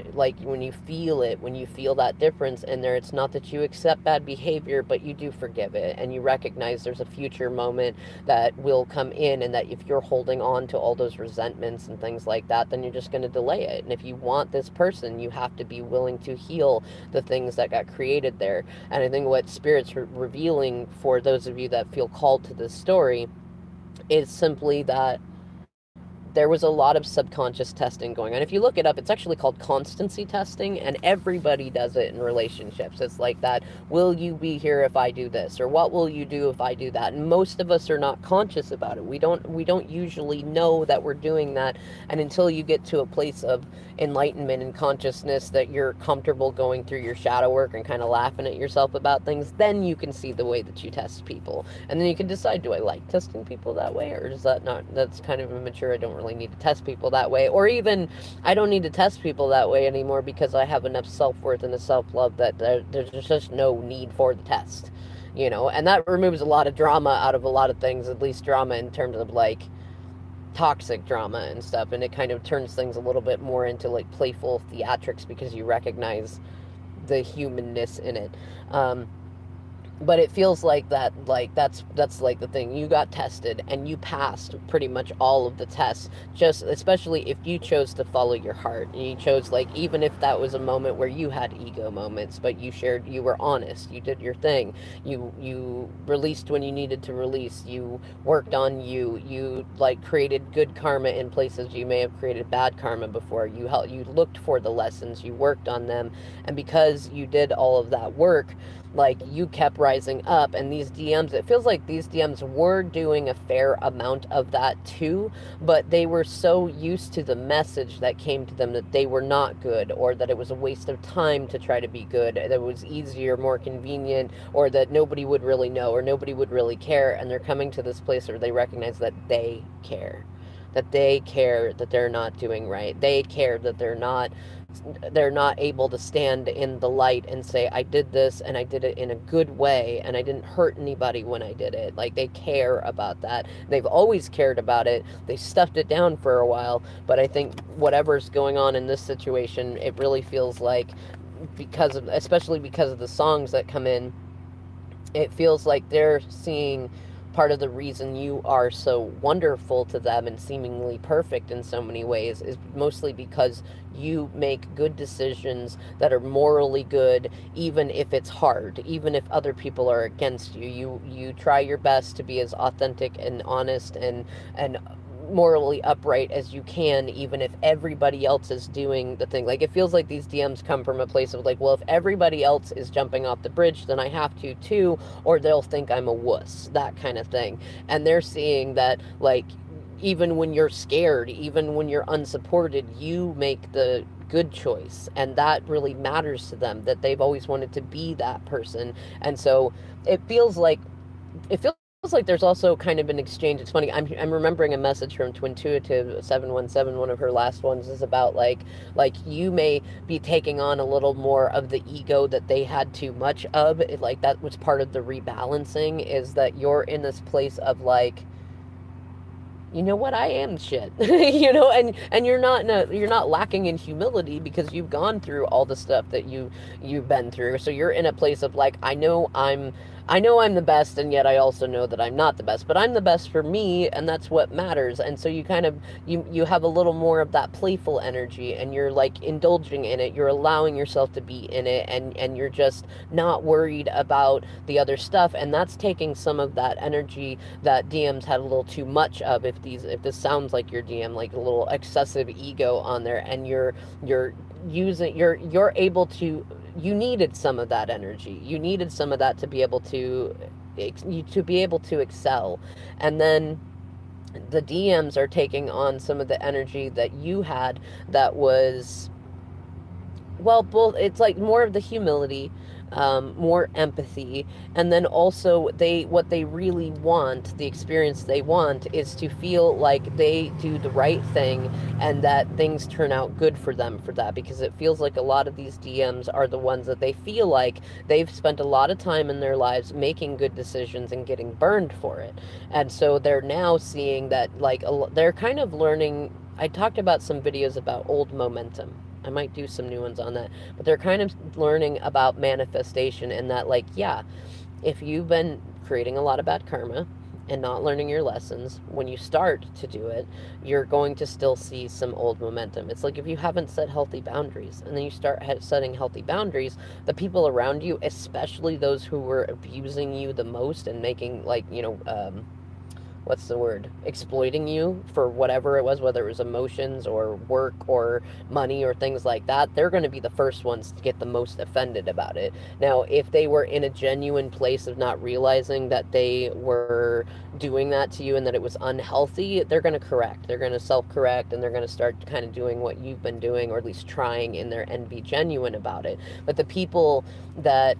you feel it, when you feel that difference in there, it's not that you accept bad behavior, but you do forgive it, and you recognize there's a future moment that will come in, and that if you're holding on to all those resentments and things like that, then you're just going to delay it. And if you want this person, you have to be willing to heal the things that got created there. And I think what Spirit's revealing for those of you that feel called to this story is simply that there was a lot of subconscious testing going on. If you look it up, it's actually called constancy testing, and everybody does it in relationships. It's like that, will you be here if I do this, or what will you do if I do that? And most of us are not conscious about it. We don't usually know that we're doing that, and until you get to a place of enlightenment and consciousness that you're comfortable going through your shadow work and kind of laughing at yourself about things, then you can see the way that you test people, and then you can decide, do I like testing people that way, or is that not, that's kind of immature, I don't really need to test people that way, or even I don't need to test people that way anymore because I have enough self-worth and a self-love that there's just no need for the test, and that removes a lot of drama out of a lot of things, at least drama in terms of like toxic drama and stuff, and it kind of turns things a little bit more into like playful theatrics because you recognize the humanness in it. But it feels like that, like that's like the thing, you got tested and you passed pretty much all of the tests, just especially if you chose to follow your heart, and you chose, like, even if that was a moment where you had ego moments, but you were honest, you did your thing, you released when you needed to release, you worked on you like created good karma in places you may have created bad karma before, you looked for the lessons, you worked on them, and because you did all of that work, like you kept rising up, and these DMs, it feels like these DMs were doing a fair amount of that too, but they were so used to the message that came to them that they were not good, or that it was a waste of time to try to be good, that it was easier, more convenient, or that nobody would really know or nobody would really care. And they're coming to this place where they recognize that they care, that they care that they're not doing right, they care that they're not able to stand in the light and say, I did this and I did it in a good way and I didn't hurt anybody when I did it. Like, they care about that. They've always cared about it. They stuffed it down for a while, but I think whatever's going on in this situation, it really feels like, especially because of the songs that come in, it feels like they're seeing part of the reason you are so wonderful to them and seemingly perfect in so many ways is mostly because you make good decisions that are morally good, even if it's hard, even if other people are against you. You try your best to be as authentic and honest and morally upright as you can, even if everybody else is doing the thing. Like, it feels like these DMs come from a place of like, well, if everybody else is jumping off the bridge, then I have to too, or they'll think I'm a wuss, that kind of thing. And they're seeing that, like, even when you're scared, even when you're unsupported, you make the good choice, and that really matters to them, that they've always wanted to be that person. And so it feels like there's also kind of an exchange. It's funny. I'm remembering a message from Twintuitive 717. One of her last ones is about like you may be taking on a little more of the ego that they had too much of. Like, that was part of the rebalancing, is that you're in this place of like, you know what, I am shit. And you're not lacking in humility because you've gone through all the stuff that you've been through. So you're in a place of like, I know I'm the best, and yet I also know that I'm not the best, but I'm the best for me, and that's what matters. And so you kind of you have a little more of that playful energy, and you're like indulging in it, you're allowing yourself to be in it, and you're just not worried about the other stuff. And that's taking some of that energy that DMs had a little too much of. If this sounds like your DM, like a little excessive ego on there, and you're using you're able to, you needed some of that energy, you needed some of that to be able to excel. And then the DMs are taking on some of the energy that you had, that was, well, both, it's like more of the humility, more empathy, and then also what they really want, the experience they want, is to feel like they do the right thing and that things turn out good for them for that, because it feels like a lot of these DMs are the ones that they feel like they've spent a lot of time in their lives making good decisions and getting burned for it. And so they're now seeing that, like, they're kind of learning. I talked about some videos about old momentum. I might do some new ones on that. But they're kind of learning about manifestation, and that, like, yeah, if you've been creating a lot of bad karma and not learning your lessons, when you start to do it, you're going to still see some old momentum. It's like if you haven't set healthy boundaries and then you start setting healthy boundaries, the people around you, especially those who were abusing you the most and making, like, what's the word, exploiting you for whatever it was, whether it was emotions or work or money or things like that, they're going to be the first ones to get the most offended about it. Now, if they were in a genuine place of not realizing that they were doing that to you and that it was unhealthy, they're going to correct, they're going to self-correct, and they're going to start kind of doing what you've been doing, or at least trying in there, and be genuine about it. But the people that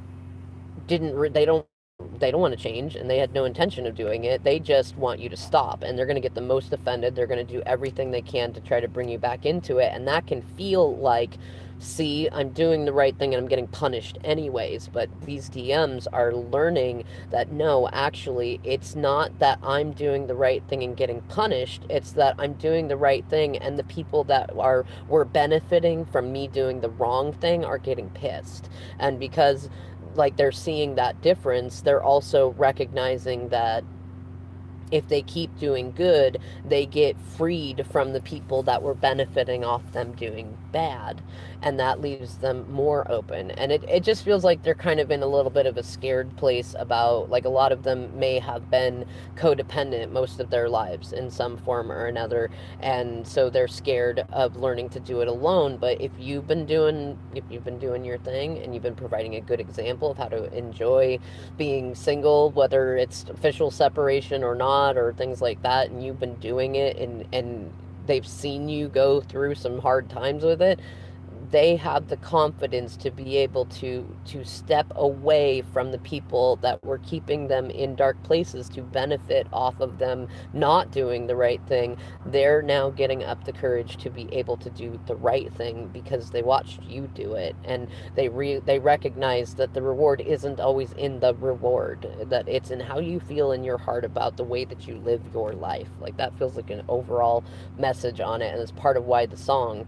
they don't want to change, and they had no intention of doing it, they just want you to stop, and they're going to get the most offended. They're going to do everything they can to try to bring you back into it, and that can feel like, see, I'm doing the right thing and I'm getting punished anyways. But these DMs are learning that no, actually, it's not that I'm doing the right thing and getting punished, it's that I'm doing the right thing, and the people that were benefiting from me doing the wrong thing are getting pissed. And because, like, they're seeing that difference, they're also recognizing that if they keep doing good, they get freed from the people that were benefiting off them doing bad. And that leaves them more open. And it just feels like they're kind of in a little bit of a scared place about, like, a lot of them may have been codependent most of their lives in some form or another. And so they're scared of learning to do it alone. But if you've been doing your thing and you've been providing a good example of how to enjoy being single, whether it's official separation or not, or things like that, and you've been doing it, and they've seen you go through some hard times with it, they have the confidence to be able to step away from the people that were keeping them in dark places to benefit off of them not doing the right thing. They're now getting up the courage to be able to do the right thing because they watched you do it, and they recognize that the reward isn't always in the reward, that it's in how you feel in your heart about the way that you live your life. Like, that feels like an overall message on it, and it's part of why the song,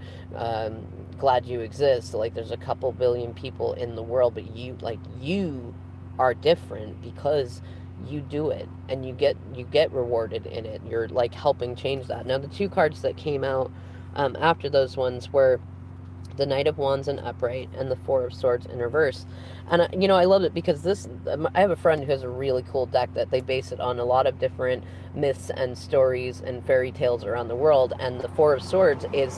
glad you exist. Like, there's a couple billion people in the world, but you are different because you do it, and you get rewarded in it. You're like helping change that. Now, the two cards that came out after those ones were the Knight of Wands in upright and the Four of Swords in reverse. And I love it because I have a friend who has a really cool deck that they base it on a lot of different myths and stories and fairy tales around the world. And the Four of Swords is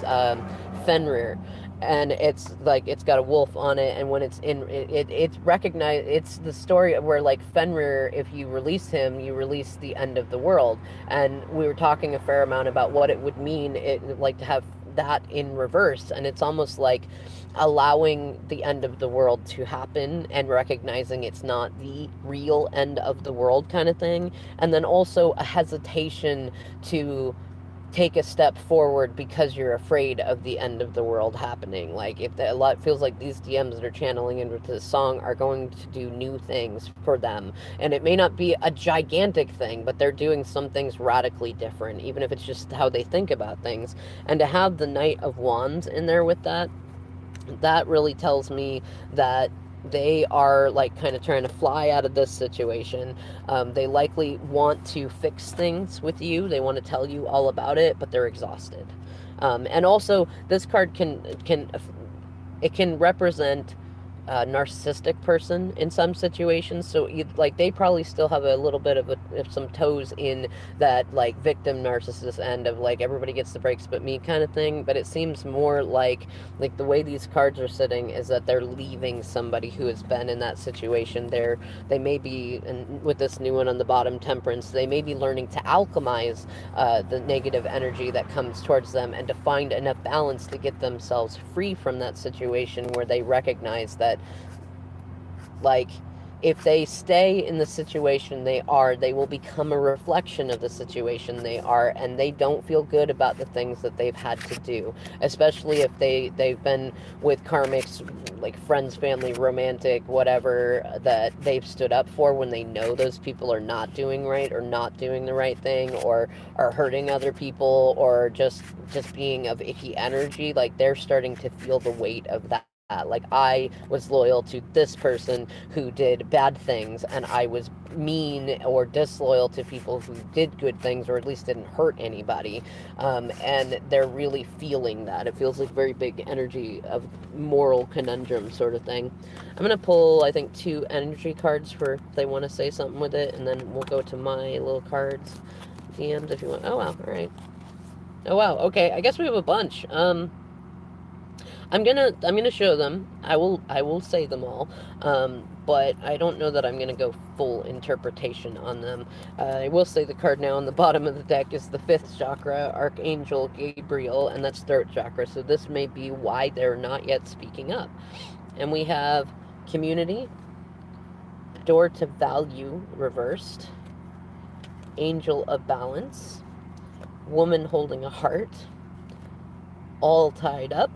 Fenrir, and it's got a wolf on it, and when it's recognized, it's the story where, like, Fenrir, if you release him, you release the end of the world. And we were talking a fair amount about what it would mean, like, to have that in reverse, and it's almost like allowing the end of the world to happen and recognizing it's not the real end of the world kind of thing. And then also a hesitation to take a step forward because you're afraid of the end of the world happening. Like, if a lot feels like these DMs that are channeling into this song are going to do new things for them, and it may not be a gigantic thing, but they're doing some things radically different, even if it's just how they think about things. And to have the Knight of Wands in there with that really tells me that they are, like, kind of trying to fly out of this situation. They likely want to fix things with you. They want to tell you all about it, but they're exhausted. And also, this card can represent a narcissistic person in some situations. So like, they probably still have a little bit of some toes in that, like, victim narcissist end of, like, everybody gets the breaks but me kind of thing. But it seems more like the way these cards are sitting is that they're leaving somebody who has been in that situation. They may be, and with this new one on the bottom, Temperance, they may be learning to alchemize the negative energy that comes towards them, and to find enough balance to get themselves free from that situation, where they recognize that, like, if they stay in the situation they will become a reflection of the situation they are, and they don't feel good about the things that they've had to do, especially if they've been with karmics, like friends, family, romantic, whatever, that they've stood up for, when they know those people are not doing right, or not doing the right thing, or are hurting other people, or just being of icky energy. Like, they're starting to feel the weight of that. Like, I was loyal to this person who did bad things, and I was mean or disloyal to people who did good things, or at least didn't hurt anybody. And they're really feeling that. It feels like very big energy of moral conundrum sort of thing. I'm going to pull, I think, 2 energy cards for if they want to say something with it, and then we'll go to my little cards. DMs if you want. Oh, wow. All right. Oh, wow. Okay. I guess we have a bunch. I'm gonna show them. I will say them all, but I don't know that I'm gonna go full interpretation on them. I will say the card now on the bottom of the deck is the 5th chakra, Archangel Gabriel, and that's throat chakra. So this may be why they're not yet speaking up. And we have community, door to value reversed, angel of balance, woman holding a heart, all tied up,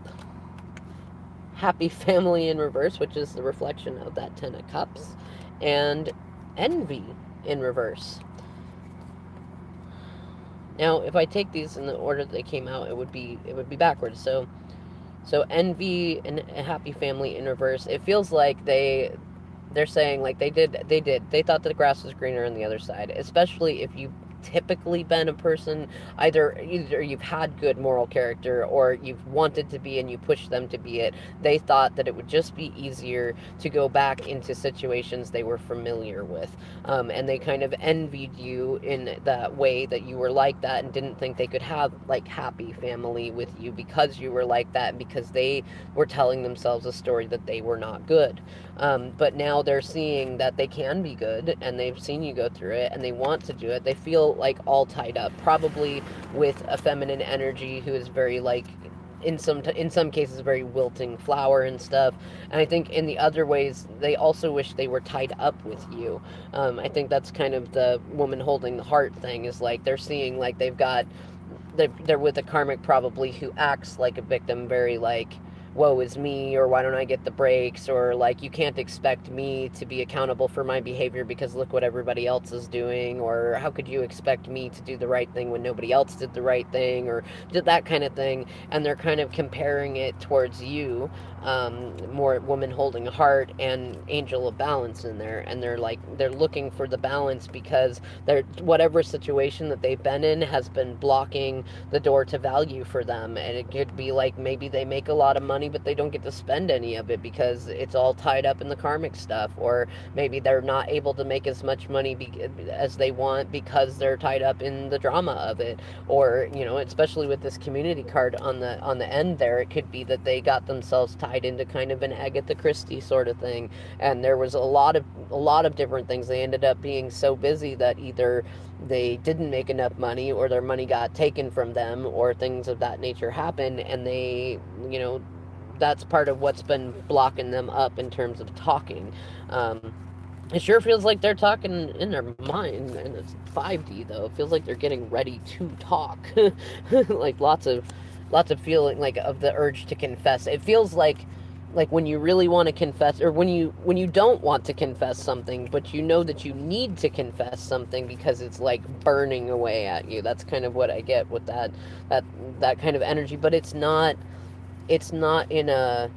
happy family in reverse, which is the reflection of that 10 of cups, and envy in reverse. Now, if I take these in the order that they came out, it would be backwards. So envy and a happy family in reverse. It feels like they're saying, like, they thought the grass was greener on the other side, especially if you typically been a person, either you've had good moral character or you've wanted to be and you pushed them to be it. They thought that it would just be easier to go back into situations they were familiar with. And they kind of envied you in that way, that you were like that, and didn't think they could have like happy family with you because you were like that, and because they were telling themselves a story that they were not good. But now they're seeing that they can be good, and they've seen you go through it, and they want to do it. They feel like all tied up, probably with a feminine energy who is very like, in some cases, very wilting flower and stuff. And I think in the other ways, they also wish they were tied up with you. I think that's kind of the woman holding the heart thing, is like they're seeing like they're with a karmic probably who acts like a victim, very like, woe is me, or why don't I get the breaks, or like, you can't expect me to be accountable for my behavior because look what everybody else is doing, or how could you expect me to do the right thing when nobody else did the right thing, or that kind of thing. And they're kind of comparing it towards you, more woman holding a heart and angel of balance in there, and they're like, they're looking for the balance because they're, whatever situation that they've been in has been blocking the door to value for them. And it could be like, maybe they make a lot of money but they don't get to spend any of it because it's all tied up in the karmic stuff, or maybe they're not able to make as much money as they want because they're tied up in the drama of it. Or, you know, especially with this community card on the end there, it could be that they got themselves tied into kind of an Agatha Christie sort of thing, and there was a lot of different things. They ended up being so busy that either they didn't make enough money, or their money got taken from them, or things of that nature happened, and they, you know, that's part of what's been blocking them up in terms of talking. It sure feels like they're talking in their mind, and it's 5D though. It feels like they're getting ready to talk, like lots of feeling like of the urge to confess. It feels like when you really want to confess, or when you don't want to confess something, but you know that you need to confess something because it's like burning away at you. That's kind of what I get with that that kind of energy. But it's not in a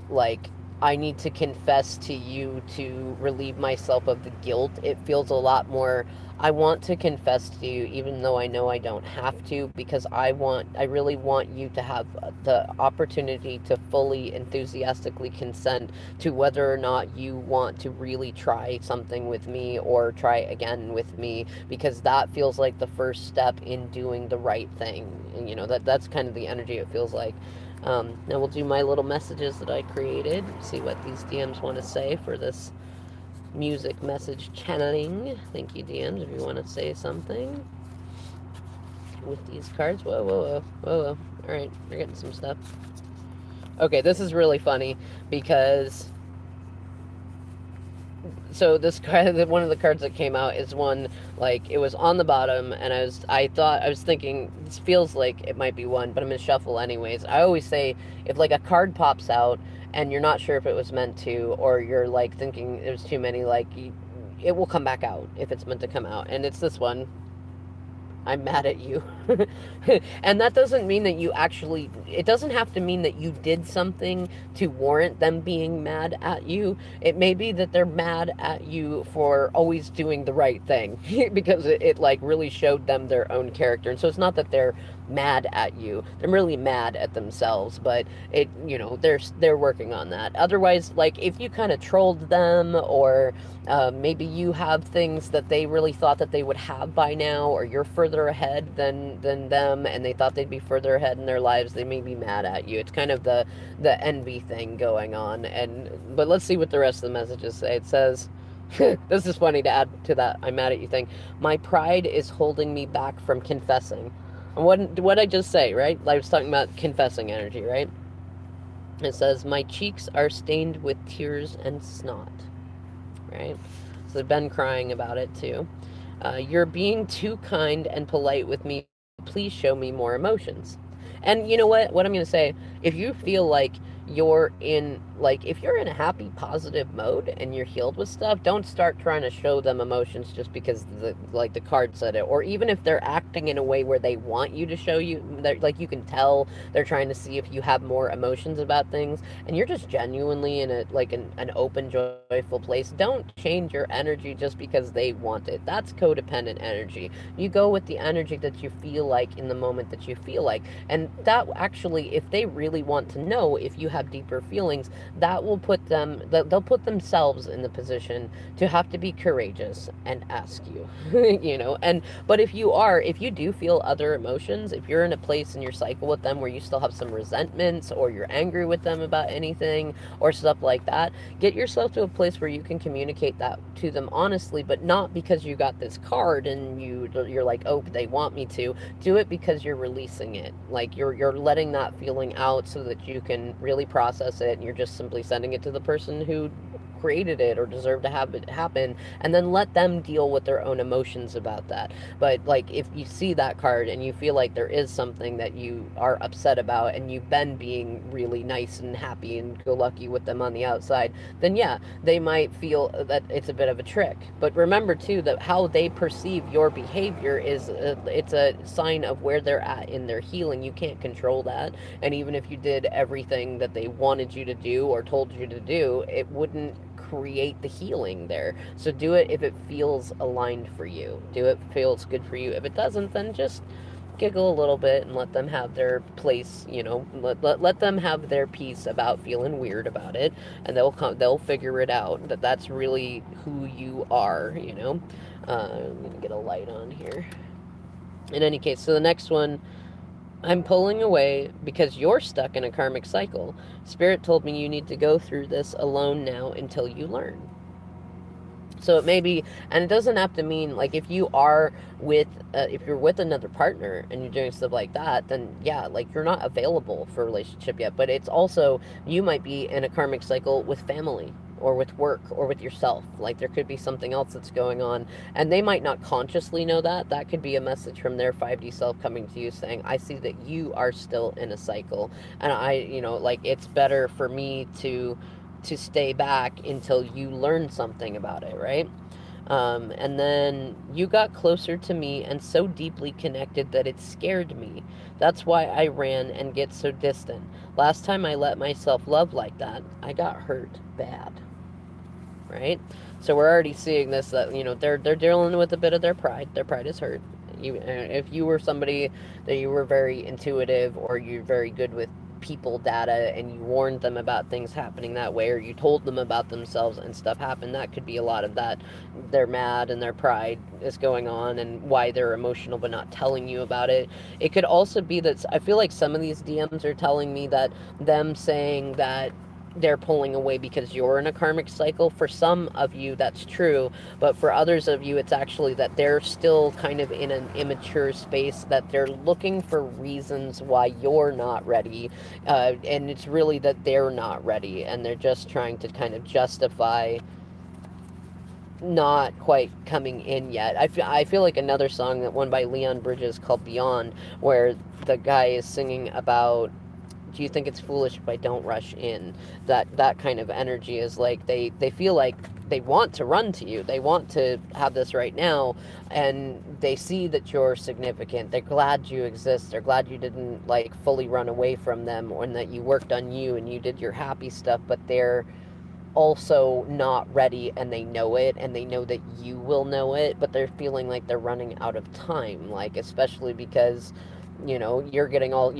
like, I need to confess to you to relieve myself of the guilt. It feels a lot more, I want to confess to you even though I know I don't have to, because I really want you to have the opportunity to fully enthusiastically consent to whether or not you want to really try something with me or try again with me, because that feels like the first step in doing the right thing. And you know, that's kind of the energy it feels like. Now we'll do my little messages that I created, see what these DMs want to say for this music message channeling. Thank you, DMs, if you want to say something with these cards. Whoa, whoa, whoa, whoa, whoa. All right, you're getting some stuff. Okay, this is really funny because so this card, one of the cards that came out is one, like, it was on the bottom, and I was thinking, this feels like it might be one, but I'm gonna shuffle anyways. I always say, if like a card pops out and you're not sure if it was meant to, or you're like thinking there's too many, like, it will come back out if it's meant to come out. And it's this one. I'm mad at you. And that doesn't mean that you actually, it doesn't have to mean that you did something to warrant them being mad at you. It may be that they're mad at you for always doing the right thing because it like really showed them their own character. And so it's not that they're mad at you. They're really mad at themselves, but it, you know, they're working on that. Otherwise, like, if you kind of trolled them, or maybe you have things that they really thought that they would have by now, or you're further ahead than them, and they thought they'd be further ahead in their lives, they may be mad at you. It's kind of the envy thing going on. But let's see what the rest of the messages say. It says, this is funny to add to that I'm mad at you thing. My pride is holding me back from confessing. What I just say, right? I was talking about confessing energy, right? It says, my cheeks are stained with tears and snot, right? So they've been crying about it too. You're being too kind and polite with me. Please show me more emotions. And you know what? What I'm going to say, if you feel like you're in, like, if you're in a happy, positive mode and you're healed with stuff, don't start trying to show them emotions just because the card said it, or even if they're acting in a way where they want you to show you, like, you can tell they're trying to see if you have more emotions about things, and you're just genuinely in a, like, an open, joyful place. Don't change your energy just because they want it. That's codependent energy. You go with the energy that you feel like in the moment that you feel like. And that actually, if they really want to know if you have deeper feelings, that will put them, they'll put themselves in the position to have to be courageous and ask you, you know. And but if you do feel other emotions, if you're in a place in your cycle with them where you still have some resentments, or you're angry with them about anything or stuff like that, get yourself to a place where you can communicate that to them honestly, but not because you got this card and you're like, oh, they want me to. Do it because you're releasing it. Like, you're letting that feeling out so that you can really process it, and you're just simply sending it to the person who created it or deserved to have it happen, and then let them deal with their own emotions about that. But, like, if you see that card and you feel like there is something that you are upset about, and you've been being really nice and happy and go lucky with them on the outside, then yeah, they might feel that it's a bit of a trick. But remember too that how they perceive your behavior is it's a sign of where they're at in their healing. You can't control that, and even if you did everything that they wanted you to do or told you to do, it wouldn't create the healing there. So do it if it feels aligned for you. Do it if it feels good for you. If it doesn't, then just giggle a little bit and let them have their place, you know. Let them have their piece about feeling weird about it, and they'll figure it out, that that's really who you are, you know. I'm gonna get a light on here. In any case, so the next one, I'm pulling away because you're stuck in a karmic cycle. Spirit told me you need to go through this alone now until you learn. So it may be, and it doesn't have to mean, like, if you are with, if you're with another partner and you're doing stuff like that, then yeah, like, you're not available for a relationship yet. But it's also, you might be in a karmic cycle with family or with work or with yourself. Like, there could be something else that's going on, and they might not consciously know that. That could be a message from their 5D self coming to you saying, I see that you are still in a cycle, and I, you know, like, it's better for me to stay back until you learn something about it, right? And then you got closer to me and so deeply connected that it scared me. That's why I ran and get so distant. Last time I let myself love like that, I got hurt bad, right? So we're already seeing this, that, you know, they're dealing with a bit of their pride. Their pride is hurt. You, if you were somebody that you were very intuitive, or you're very good with people data, and you warned them about things happening that way, or you told them about themselves and stuff happened, that could be a lot of that. They're mad and their pride is going on, and why they're emotional but not telling you about it. It could also be that I feel like some of these DMs are telling me that them saying that they're pulling away because you're in a karmic cycle. For some of you, that's true, but for others of you, it's actually that they're still kind of in an immature space, that they're looking for reasons why you're not ready, and it's really that they're not ready, and they're just trying to kind of justify not quite coming in yet. I feel like another song, that one by Leon Bridges called Beyond, where the guy is singing about, do you think it's foolish if I don't rush in? That kind of energy is like, they feel like they want to run to you. They want to have this right now, and they see that you're significant. They're glad you exist. They're glad you didn't, like, fully run away from them, or that you worked on you and you did your happy stuff, but they're also not ready, and they know it, and they know that you will know it, but they're feeling like they're running out of time, like, especially because, you know, you're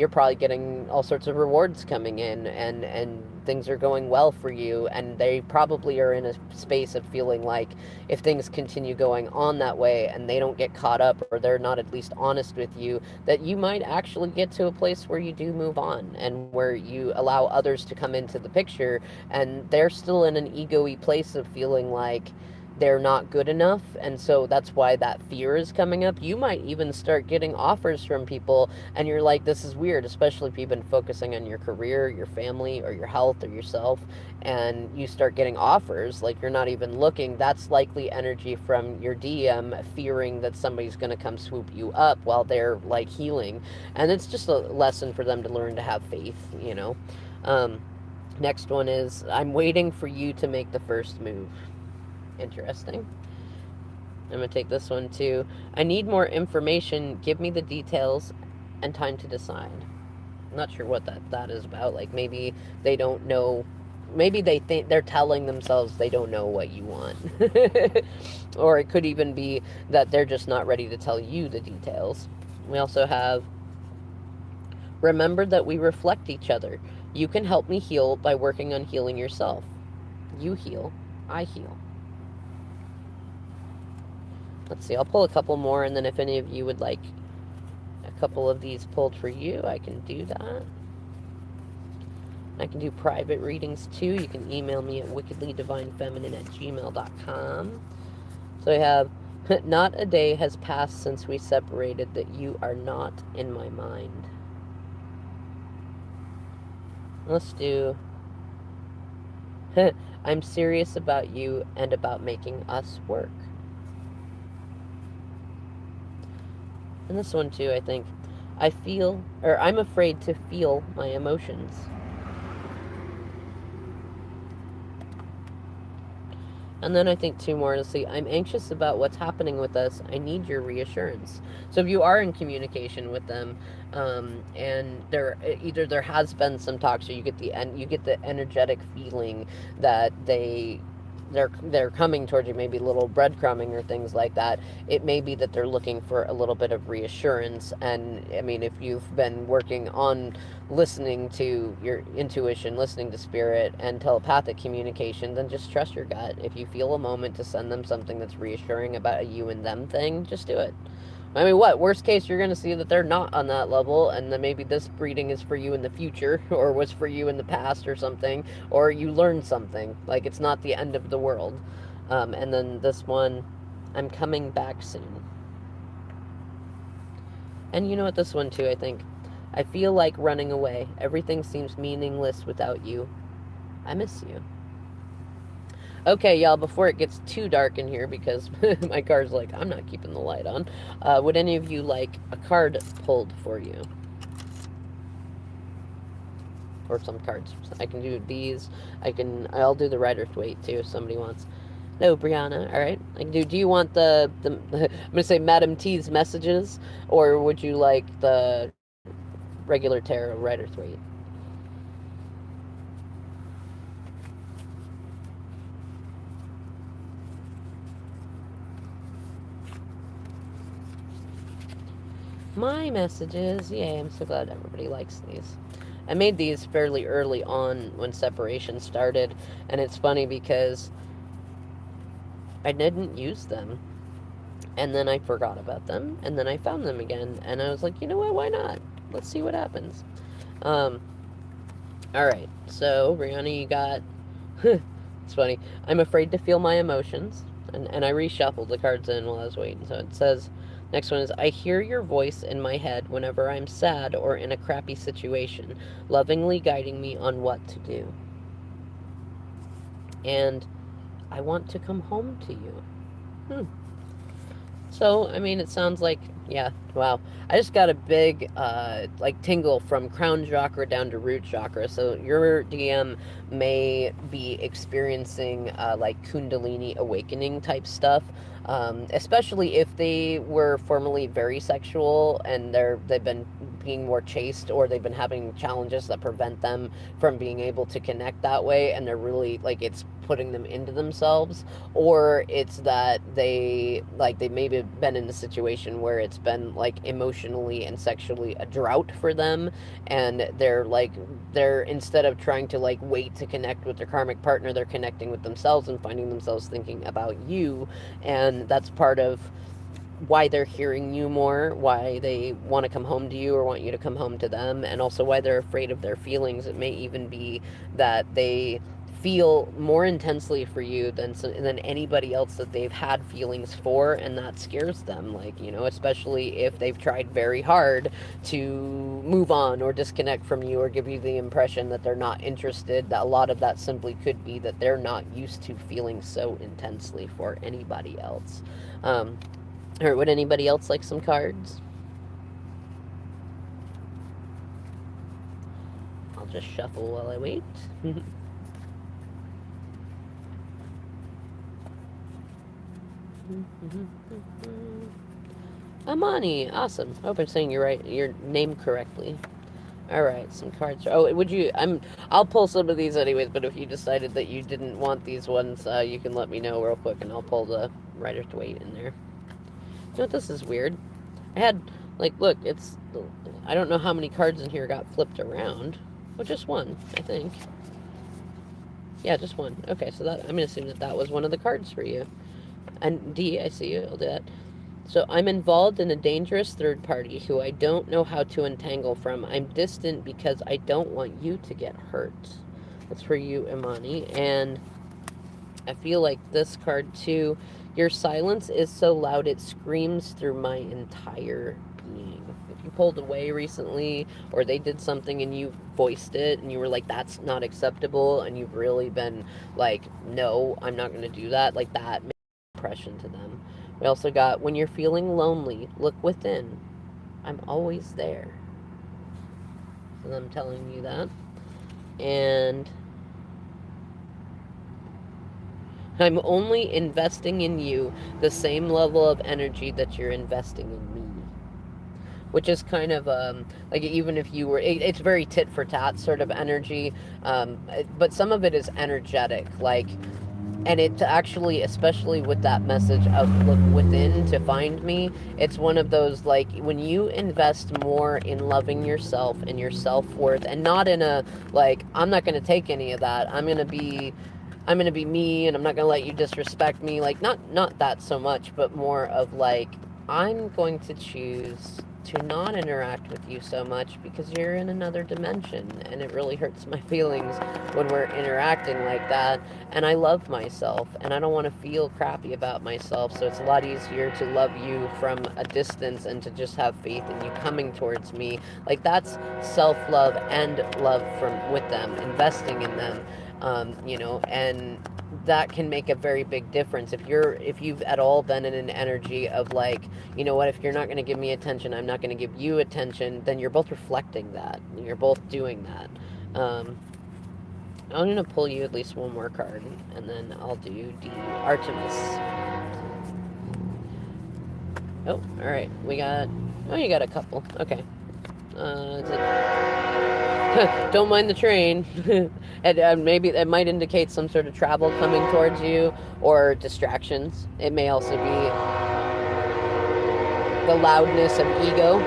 probably getting all sorts of rewards coming in, and things are going well for you, and they probably are in a space of feeling like, if things continue going on that way and they don't get caught up, or they're not at least honest with you, that you might actually get to a place where you do move on, and where you allow others to come into the picture, and they're still in an ego-y place of feeling like they're not good enough, and so that's why that fear is coming up. You might even start getting offers from people, and you're like, this is weird, especially if you've been focusing on your career, your family, or your health, or yourself, and you start getting offers like you're not even looking. That's likely energy from your DM fearing that somebody's going to come swoop you up while they're, like, healing, and it's just a lesson for them to learn to have faith, you know. um, Next one is, I'm waiting for you to make the first move. Interesting. I'm going to take this one too. I need more information. Give me the details and time to decide. I'm not sure what that is about. Like, maybe they don't know. Maybe they think they're telling themselves they don't know what you want. Or it could even be that they're just not ready to tell you the details. We also have, remember that we reflect each other. You can help me heal by working on healing yourself. You heal, I heal. Let's see, I'll pull a couple more, and then if any of you would like a couple of these pulled for you, I can do that. I can do private readings too. You can email me at wickedlydivinefeminine@gmail.com. So I have, not a day has passed since we separated that you are not in my mind. Let's do, I'm serious about you and about making us work. And this one too, I think, I'm afraid to feel my emotions. And then I think two more to see, I'm anxious about what's happening with us. I need your reassurance. So if you are in communication with them, and either there has been some talks, or you get the energetic feeling that they're coming towards you, maybe a little breadcrumbing or things like that. It may be that they're looking for a little bit of reassurance. And I mean, if you've been working on listening to your intuition, listening to spirit, and telepathic communication, then just trust your gut. If you feel a moment to send them something that's reassuring about a you and them thing, just do it. I mean, what? Worst case, you're going to see that they're not on that level, and then maybe this reading is for you in the future, or was for you in the past, or something, or you learned something. Like, it's not the end of the world. And then this one, I'm coming back soon. And you know what, this one too, I think. I feel like running away. Everything seems meaningless without you. I miss you. Okay, y'all, before it gets too dark in here, because my card's like, I'm not keeping the light on, would any of you like a card pulled for you? Or some cards. I can do these. I'll do the Rider's Waite too, if somebody wants. No, Brianna. All right. I can do you want I'm going to say Madam T's messages, or would you like the regular tarot Rider's Waite? My messages. Yay, I'm so glad everybody likes these. I made these fairly early on when separation started, and it's funny because I didn't use them, and then I forgot about them, and then I found them again, and I was like, you know what, why not? Let's see what happens. All right, so Brianna, you got, it's funny, I'm afraid to feel my emotions, and I reshuffled the cards in while I was waiting. So it says, next one is, I hear your voice in my head whenever I'm sad or in a crappy situation, lovingly guiding me on what to do. And I want to come home to you. So, I mean, it sounds like, yeah, wow. I just got a big, like, tingle from crown chakra down to root chakra. So your DM may be experiencing, like, Kundalini awakening type stuff. Especially if they were formerly very sexual and they've been being more chaste, or they've been having challenges that prevent them from being able to connect that way, and they're really, like, it's putting them into themselves. Or it's that they maybe been in a situation where it's been, like, emotionally and sexually a drought for them, and they're instead of trying to, like, wait to connect with their karmic partner, they're connecting with themselves and finding themselves thinking about you. And that's part of why they're hearing you more, why they want to come home to you or want you to come home to them, and also why they're afraid of their feelings. It may even be that they feel more intensely for you than anybody else that they've had feelings for, and that scares them. Like, especially if they've tried very hard to move on or disconnect from you or give you the impression that they're not interested. That a lot of that simply could be that they're not used to feeling so intensely for anybody else. Or would anybody else like some cards? I'll just shuffle while I wait. Amani, awesome. I hope I'm saying your name correctly. All right, some cards. Oh, would you? I'll pull some of these anyways. But if you decided that you didn't want these ones, you can let me know real quick, and I'll pull the Rider Waite in there. You know what? This is weird. I had look. It's I don't know how many cards in here got flipped around. Well, just one, I think. Yeah, just one. Okay, so that I'm gonna assume that was one of the cards for you. And D, I see you. I'll do that. So I'm involved in a dangerous third party who I don't know how to untangle from. I'm distant because I don't want you to get hurt. That's for you, Imani. And I feel like this card too. Your silence is so loud it screams through my entire being. If you pulled away recently or they did something and you voiced it and you were like, that's not acceptable, and you've really been like, no, I'm not going to do that, like that makes an impression to them. We also got, when you're feeling lonely, look within. I'm always there. So I'm telling you that. And I'm only investing in you the same level of energy that you're investing in me. Which is kind of like, even if you were, it's very tit for tat sort of energy, but some of it is energetic, like, and it actually, especially with that message of look within to find me, it's one of those, like, when you invest more in loving yourself and your self-worth, and not in a, like, I'm not going to take any of that, I'm going to be me, and I'm not going to let you disrespect me, like, not that so much, but more of like, I'm going to choose to not interact with you so much because you're in another dimension, and it really hurts my feelings when we're interacting like that. And I love myself, and I don't want to feel crappy about myself, so it's a lot easier to love you from a distance and to just have faith in you coming towards me. Like, that's self-love and love from with them, investing in them, and that can make a very big difference. If you've at all been in an energy of like, you know what, if you're not going to give me attention, I'm not going to give you attention, then you're both reflecting that. You're both doing that. I'm going to pull you at least one more card, and then I'll do the Artemis. Oh, all right. You got a couple. Okay. Don't mind the train. And maybe it might indicate some sort of travel coming towards you, or distractions. It may also be the loudness of ego.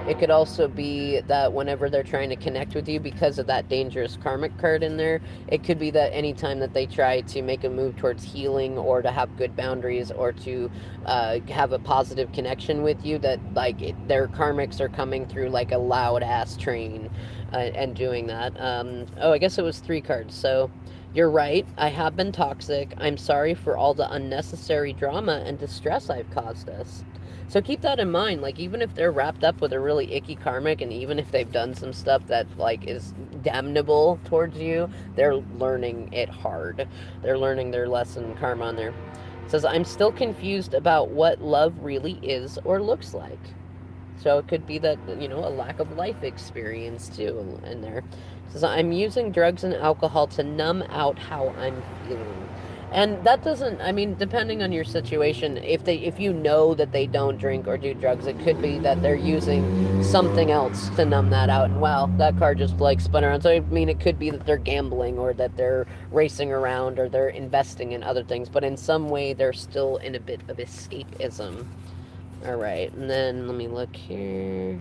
It could also be that whenever they're trying to connect with you, because of that dangerous karmic card in there, it could be that anytime that they try to make a move towards healing, or to have good boundaries, or to have a positive connection with you, that like their karmics are coming through like a loud ass train, and doing that. I guess it was 3 cards. So you're right. I have been toxic. I'm sorry for all the unnecessary drama and distress I've caused us. So keep that in mind. Like, even if they're wrapped up with a really icky karmic, and even if they've done some stuff that like is damnable towards you, they're learning it hard. They're learning their lesson karma on there. It says, I'm still confused about what love really is or looks like. So it could be that, a lack of life experience too in there. It says, I'm using drugs and alcohol to numb out how I'm feeling. And that doesn't, depending on your situation, if you know that they don't drink or do drugs, it could be that they're using something else to numb that out. And wow, that card just like spun around. So it could be that they're gambling, or that they're racing around, or they're investing in other things, but in some way they're still in a bit of escapism. All right, and then let me look here.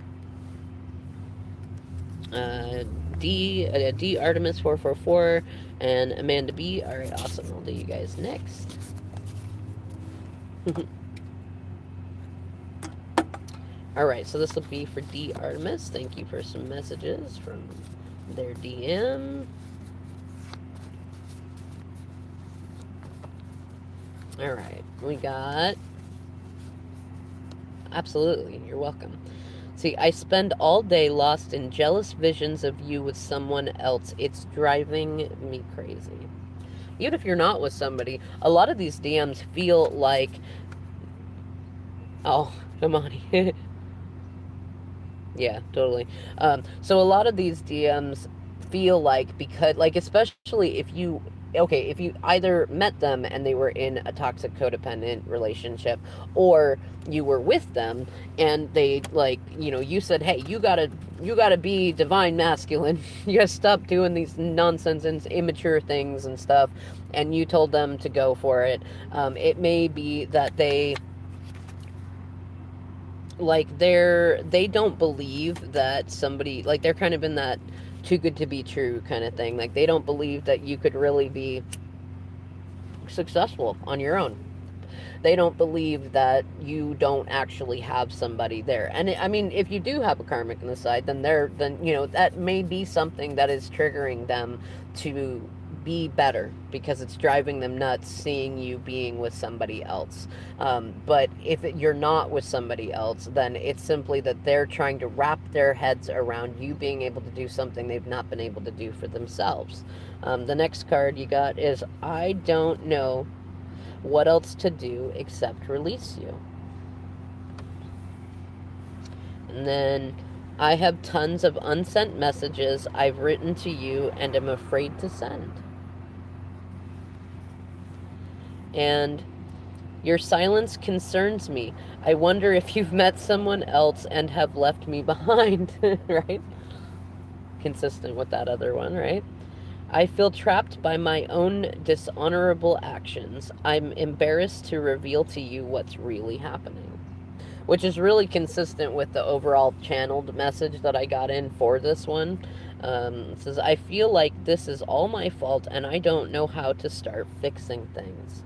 D Artemis 444 and Amanda B. All right, awesome. I'll do you guys next. All right, so this will be for D Artemis. Thank you for some messages from their DM. All right, we got. Absolutely, you're welcome. See, I spend all day lost in jealous visions of you with someone else. It's driving me crazy. Even if you're not with somebody, a lot of these DMs feel like, oh, Imani. Yeah, totally. So a lot of these DMs feel like, because, like, especially if you, okay, if you either met them and they were in a toxic codependent relationship, or you were with them and they, like, you said, hey, you gotta be divine masculine. You gotta stop doing these nonsense and immature things and stuff, and you told them to go for it. It may be that they don't believe that somebody, like, they're kind of in that too good to be true kind of thing. Like, they don't believe that you could really be successful on your own. They don't believe that you don't actually have somebody there. And I mean, if you do have a karmic on the side, then that may be something that is triggering them to be better, because it's driving them nuts seeing you being with somebody else. But if you're not with somebody else, then it's simply that they're trying to wrap their heads around you being able to do something they've not been able to do for themselves. The next card you got is, I don't know what else to do except release you. And then, I have tons of unsent messages I've written to you and am afraid to send. And, your silence concerns me. I wonder if you've met someone else and have left me behind. Right? Consistent with that other one, right? I feel trapped by my own dishonorable actions. I'm embarrassed to reveal to you what's really happening. Which is really consistent with the overall channeled message that I got in for this one. It says, I feel like this is all my fault and I don't know how to start fixing things.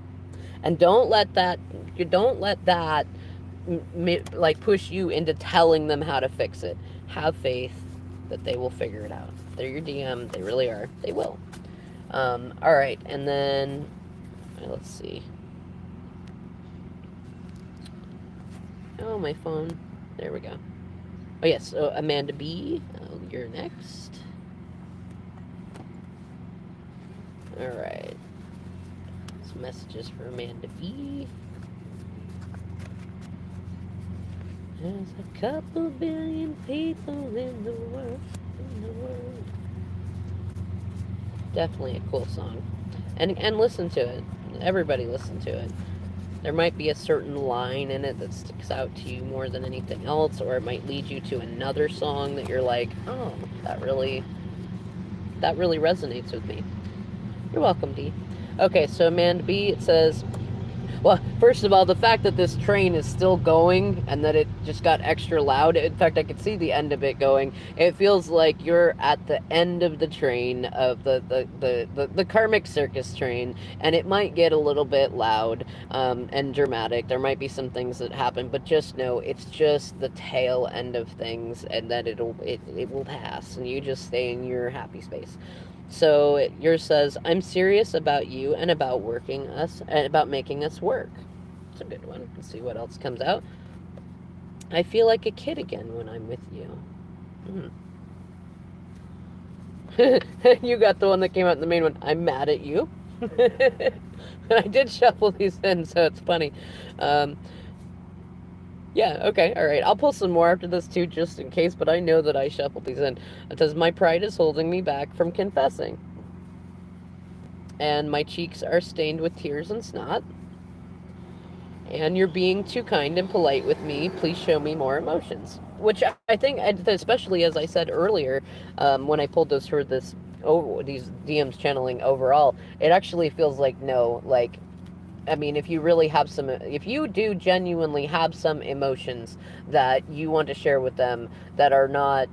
And don't let that like push you into telling them how to fix it. Have faith that they will figure it out. They're your DM. They really are. They will. All right, and then let's see. Oh, my phone. There we go. Oh, yes. So, Amanda B, you're next. All right. Some messages for Amanda B. There's a couple billion people in the world. Definitely a cool song. And listen to it. Everybody listen to it. There might be a certain line in it that sticks out to you more than anything else, or it might lead you to another song that you're like, oh, that really resonates with me. You're welcome, D. Okay, so Amanda B, it says, well, first of all, the fact that this train is still going and that it just got extra loud, in fact, I could see the end of it going. It feels like you're at the end of the train, of the karmic circus train, and it might get a little bit loud and dramatic. There might be some things that happen, but just know it's just the tail end of things, and that it will pass, and you just stay in your happy space. So yours says, I'm serious about you and about working us and about making us work. It's a good one. Let's see what else comes out. I feel like a kid again when I'm with you. You got the one that came out in the main one. I'm mad at you. I did shuffle these in, so it's funny. Yeah, okay, alright. I'll pull some more after this too, just in case, but I know that I shuffled these in. It says, my pride is holding me back from confessing. And my cheeks are stained with tears and snot. And you're being too kind and polite with me. Please show me more emotions. Which I think, especially as I said earlier, when I pulled those for these DMs channeling overall, it actually feels like no, like, I mean, if you do genuinely have some emotions that you want to share with them that are not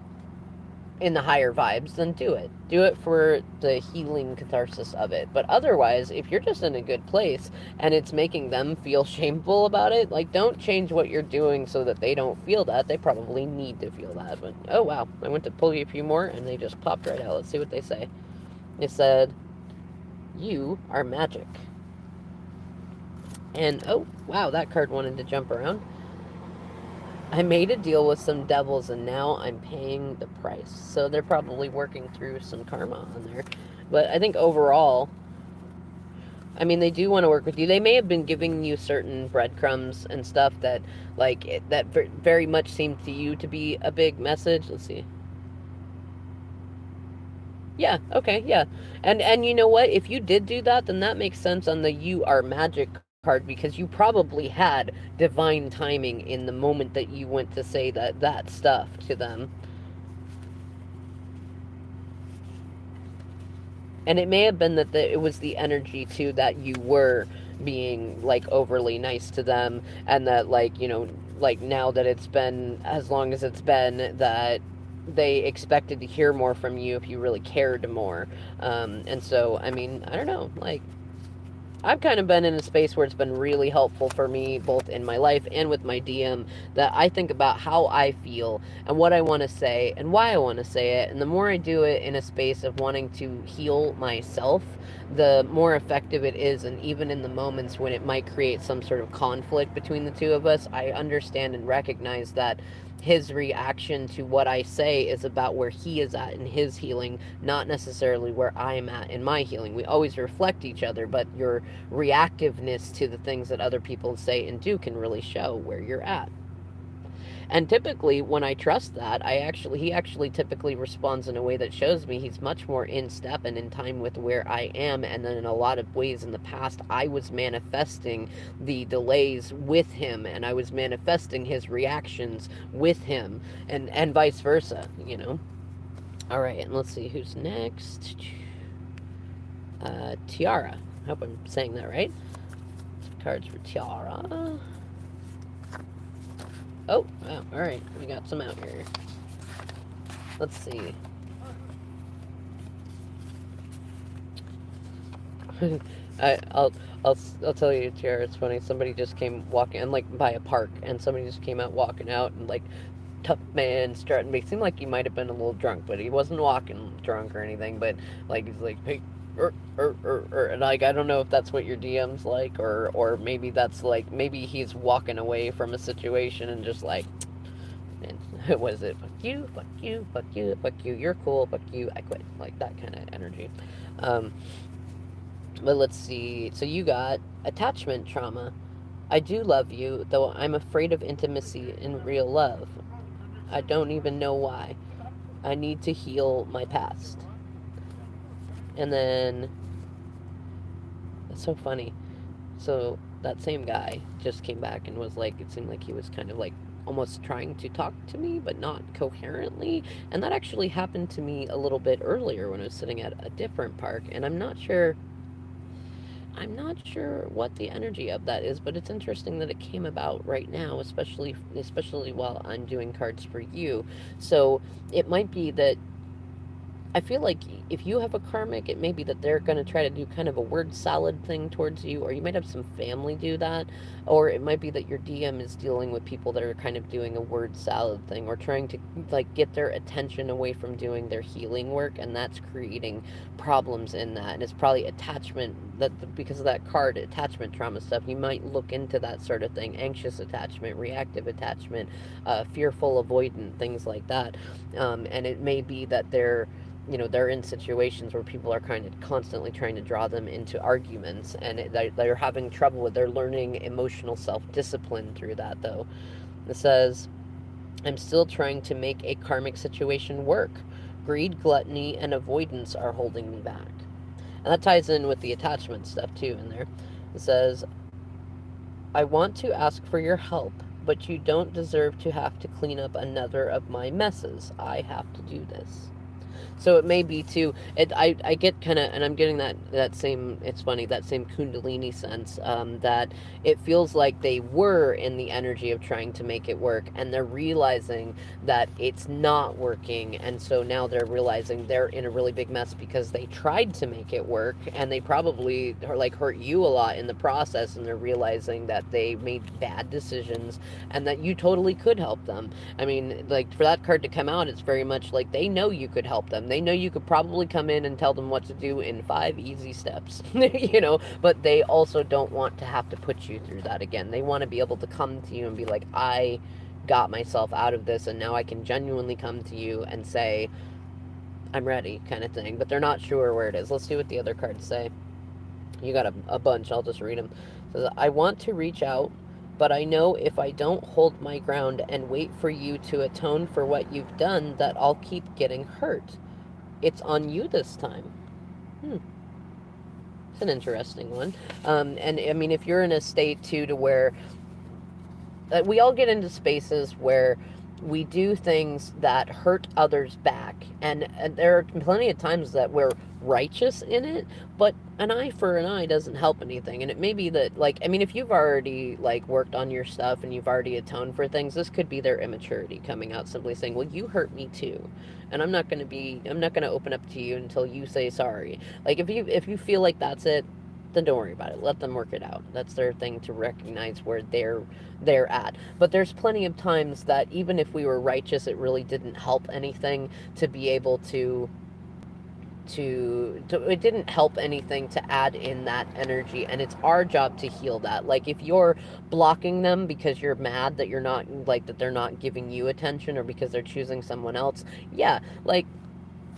in the higher vibes, then do it. Do it for the healing catharsis of it. But otherwise, if you're just in a good place and it's making them feel shameful about it, like, don't change what you're doing so that they don't feel that. They probably need to feel that. But, oh wow, I went to pull you a few more and they just popped right out. Let's see what they say. They said, you are magic. And, oh, wow, that card wanted to jump around. I made a deal with some devils and now I'm paying the price. So they're probably working through some karma on there. But I think overall, I mean, they do want to work with you. They may have been giving you certain breadcrumbs and stuff that, like, that very much seemed to you to be a big message. Let's see. Yeah, okay, yeah. And you know what? If you did do that, then that makes sense on the you are magic card, because you probably had divine timing in the moment that you went to say that stuff to them. And it may have been that it was the energy too that you were being like overly nice to them, and that, like, like, now that it's been as long as it's been, that they expected to hear more from you if you really cared more. And so, I mean, I don't know, like, I've kind of been in a space where it's been really helpful for me, both in my life and with my DM, that I think about how I feel and what I want to say and why I want to say it. And the more I do it in a space of wanting to heal myself, the more effective it is. And even in the moments when it might create some sort of conflict between the two of us, I understand and recognize that his reaction to what I say is about where he is at in his healing, not necessarily where I'm at in my healing. We always reflect each other, but your reactiveness to the things that other people say and do can really show where you're at. And typically, when I trust that, he actually typically responds in a way that shows me he's much more in step and in time with where I am. And then in a lot of ways in the past, I was manifesting the delays with him, and I was manifesting his reactions with him, and vice versa, you know. All right, and let's see who's next. Tiara. I hope I'm saying that right. Cards for Tiara. Oh, wow. All right, we got some out here. Let's see. I'll tell you, Tiara. It's funny. Somebody just came walking, and like by a park, and somebody just came out walking out, and like, tough man strutting. It seemed like he might have been a little drunk, but he wasn't walking drunk or anything. But like, he's like, hey, and like, I don't know if that's what your DM's like, or maybe that's like, maybe he's walking away from a situation and just like, and was it fuck you, fuck you, fuck you, fuck you, you're cool, fuck you, I quit, like that kind of energy. Um, but let's see. So you got attachment trauma. I do love you, though I'm afraid of intimacy in real love. I don't even know why. I need to heal my past. And then, it's so funny. So that same guy just came back and was like, it seemed like he was kind of like almost trying to talk to me, but not coherently. And that actually happened to me a little bit earlier when I was sitting at a different park. And I'm not sure what the energy of that is, but it's interesting that it came about right now, especially while I'm doing cards for you. So it might be that I feel like if you have a karmic, it may be that they're going to try to do kind of a word salad thing towards you, or you might have some family do that, or it might be that your DM is dealing with people that are kind of doing a word salad thing, or trying to like get their attention away from doing their healing work, and that's creating problems in that. And it's probably attachment, that because of that card, attachment trauma stuff. You might look into that sort of thing: anxious attachment, reactive attachment, fearful avoidant, things like that. And it may be that they're in situations where people are kind of constantly trying to draw them into arguments, and they're having trouble with, they're learning emotional self-discipline through that, though. It says, I'm still trying to make a karmic situation work. Greed, gluttony, and avoidance are holding me back. And that ties in with the attachment stuff too in there. It says, I want to ask for your help, but you don't deserve to have to clean up another of my messes. I have to do this. So it may be too. I get kind of, and I'm getting that same. It's funny, that same Kundalini sense, that it feels like they were in the energy of trying to make it work, and they're realizing that it's not working, and so now they're realizing they're in a really big mess because they tried to make it work, and they probably like hurt you a lot in the process, and they're realizing that they made bad decisions, and that you totally could help them. I mean, like, for that card to come out, it's very much like they know you could help them. They know you could probably come in and tell them what to do in 5 easy steps, but they also don't want to have to put you through that again. They want to be able to come to you and be like, I got myself out of this, and now I can genuinely come to you and say, I'm ready, kind of thing. But they're not sure where it is. Let's see what the other cards say. You got a bunch. I'll just read them. It says, I want to reach out, but I know if I don't hold my ground and wait for you to atone for what you've done, that I'll keep getting hurt. It's on you this time. Hmm. It's an interesting one. And I mean, if you're in a state too to where we all get into spaces where we do things that hurt others back, and there are plenty of times that we're righteous in it, but an eye for an eye doesn't help anything. And it may be that, like, I mean, if you've already like worked on your stuff and you've already atoned for things, this could be their immaturity coming out, simply saying, well, you hurt me too, and I'm not going to open up to you until you say sorry. Like, if you feel like that's it, then don't worry about it. Let them work it out. That's their thing, to recognize where they're at. But there's plenty of times that even if we were righteous, it really didn't help anything to be able to it didn't help anything to add in that energy, and it's our job to heal that. Like, if you're blocking them because you're mad that you're not, like, that they're not giving you attention, or because they're choosing someone else, yeah, like,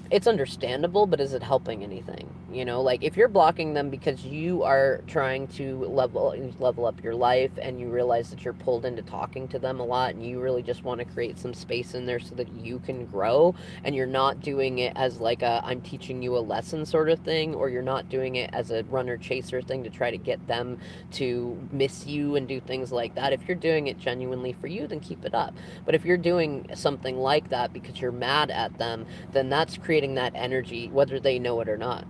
it's understandable, but is it helping anything? You know, like, if you're blocking them because you are trying to level up your life, and you realize that you're pulled into talking to them a lot, and you really just want to create some space in there so that you can grow, and you're not doing it as like a I'm teaching you a lesson sort of thing, or you're not doing it as a runner chaser thing to try to get them to miss you and do things like that. If you're doing it genuinely for you, then keep it up. But if you're doing something like that because you're mad at them, then that's creating that energy, whether they know it or not.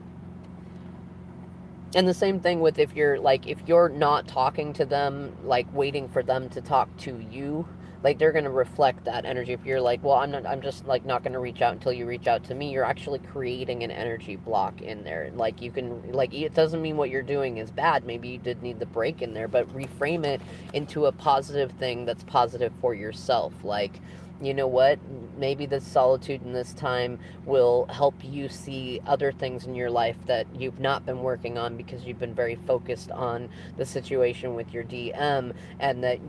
And the same thing with, if you're not talking to them, like waiting for them to talk to you, like, they're going to reflect that energy. If you're like, well, I'm just like not going to reach out until you reach out to me, you're actually creating an energy block in there. Like, you can, like, it doesn't mean what you're doing is bad. Maybe you did need the break in there, but reframe it into a positive thing that's positive for yourself. Like, you know what? Maybe this solitude and this time will help you see other things in your life that you've not been working on because you've been very focused on the situation with your DM, and that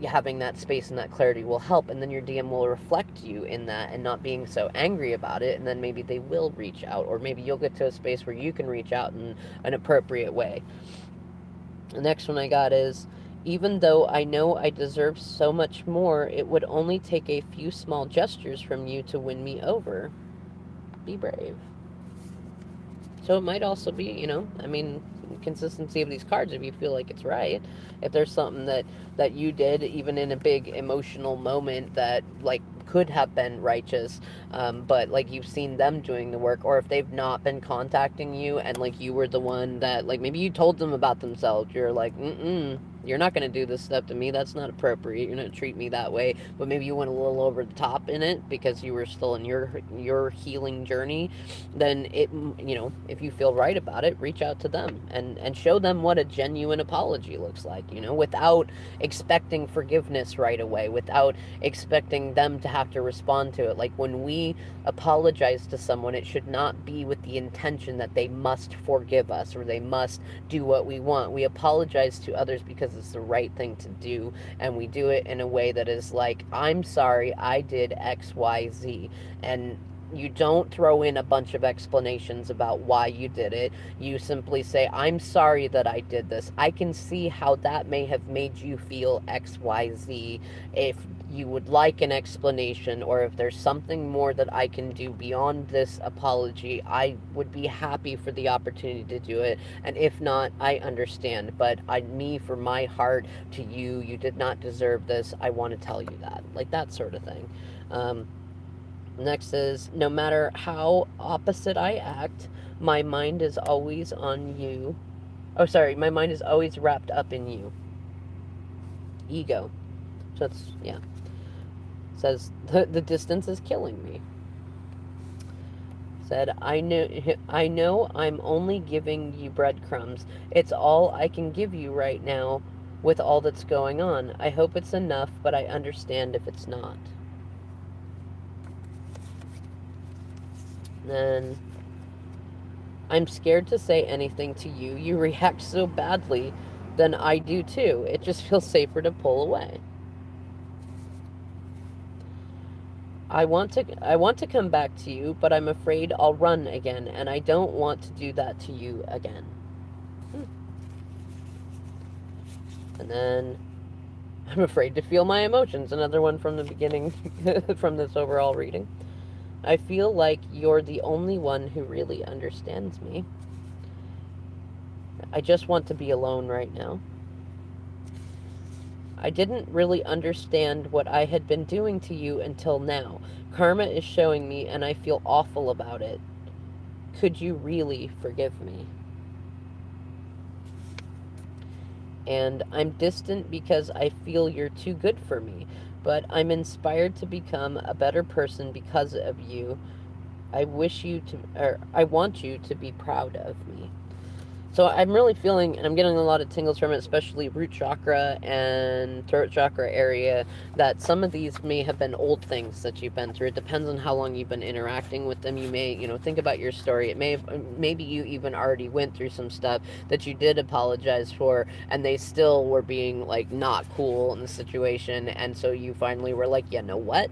having that space and that clarity will help, and then your DM will reflect you in that and not being so angry about it, and then maybe they will reach out, or maybe you'll get to a space where you can reach out in an appropriate way. The next one I got is, even though I know I deserve so much more, it would only take a few small gestures from you to win me over. Be brave. So it might also be, I mean, consistency of these cards, if you feel like it's right. If there's something that you did, even in a big emotional moment, that, like, could have been righteous, but, like, you've seen them doing the work, or if they've not been contacting you, and, like, you were the one that, like, maybe you told them about themselves. You're like, you're not going to do this stuff to me. That's not appropriate. You're going to treat me that way. But maybe you went a little over the top in it because you were still in your healing journey. Then if you feel right about it, reach out to them and show them what a genuine apology looks like, without expecting forgiveness right away, without expecting them to have to respond to it. Like, when we apologize to someone, it should not be with the intention that they must forgive us or they must do what we want. We apologize to others because it's the right thing to do, and we do it in a way that is like, I'm sorry, I did XYZ. And you don't throw in a bunch of explanations about why you did it. You simply say, I'm sorry that I did this. I can see how that may have made you feel XYZ. If you would like an explanation, or if there's something more that I can do beyond this apology, I would be happy for the opportunity to do it. And if not, I understand. But me, for my heart to you, you did not deserve this. I want to tell you that. Like, that sort of thing. Next is, no matter how opposite I act, my mind is always on you. Oh, sorry, my mind is always wrapped up in you. Ego. So that's, yeah. Says, the distance is killing me. Said, I know I'm only giving you breadcrumbs. It's all I can give you right now with all that's going on. I hope it's enough, but I understand if it's not. Then, I'm scared to say anything to you. You react so badly. Then I do too. It just feels safer to pull away. I want to come back to you, but I'm afraid I'll run again, and I don't want to do that to you again. And then I'm afraid to feel my emotions. Another one from the beginning from this overall reading. I feel like you're the only one who really understands me. I just want to be alone right now. I didn't really understand what I had been doing to you until now. Karma is showing me, and I feel awful about it. Could you really forgive me? And I'm distant because I feel you're too good for me, but I'm inspired to become a better person because of you. I want you to be proud of me. So I'm really feeling, and I'm getting a lot of tingles from it, especially root chakra and throat chakra area, that some of these may have been old things that you've been through. It depends on how long you've been interacting with them. You may, think about your story. It may have, maybe you even already went through some stuff that you did apologize for, and they still were being like not cool in the situation, and so you finally were like, you know what?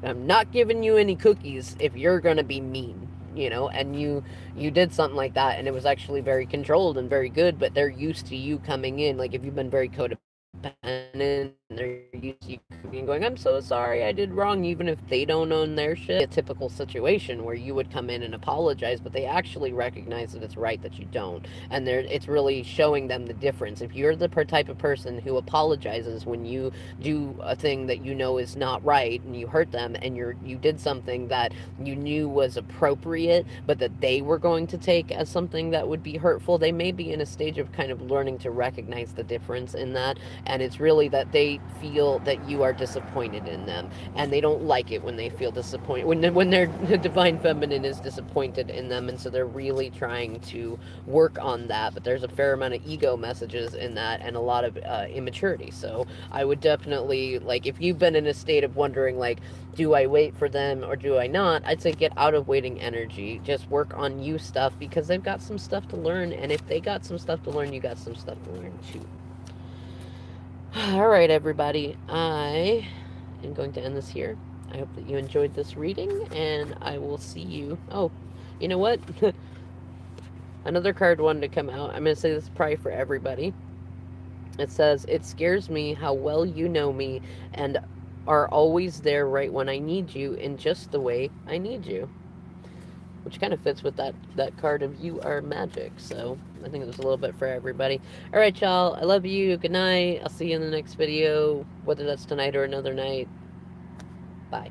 I'm not giving you any cookies if you're gonna be mean, and you did something like that, and it was actually very controlled and very good, but they're used to you coming in, like if you've been very codependent, they're used to you coming in going, I'm so sorry, I did wrong, even if they don't own their shit. A typical situation where you would come in and apologize, but they actually recognize that it's right that you don't, and it's really showing them the difference. If you're the type of person who apologizes when you do a thing that you know is not right and you hurt them, and you did something that you knew was appropriate but that they were going to take as something that would be hurtful, they may be in a stage of kind of learning to recognize the difference in that. And it's really that they feel that you are disappointed in them, and they don't like it when they feel disappointed, when their divine feminine is disappointed in them, and so they're really trying to work on that. But there's a fair amount of ego messages in that, and a lot of immaturity. So I would definitely, like, if you've been in a state of wondering, like, do I wait for them or do I not, I'd say get out of waiting energy. Just work on you stuff, because they've got some stuff to learn, and if they got some stuff to learn, you got some stuff to learn too. All right, everybody, I am going to end this here. I hope that you enjoyed this reading, and I will see you. Oh, you know what? Another card wanted to come out. I'm going to say this probably for everybody. It says, it scares me how well you know me and are always there right when I need you in just the way I need you. Which kind of fits with that card of you are magic. So I think it was a little bit for everybody. All right, y'all. I love you. Good night. I'll see you in the next video, whether that's tonight or another night. Bye.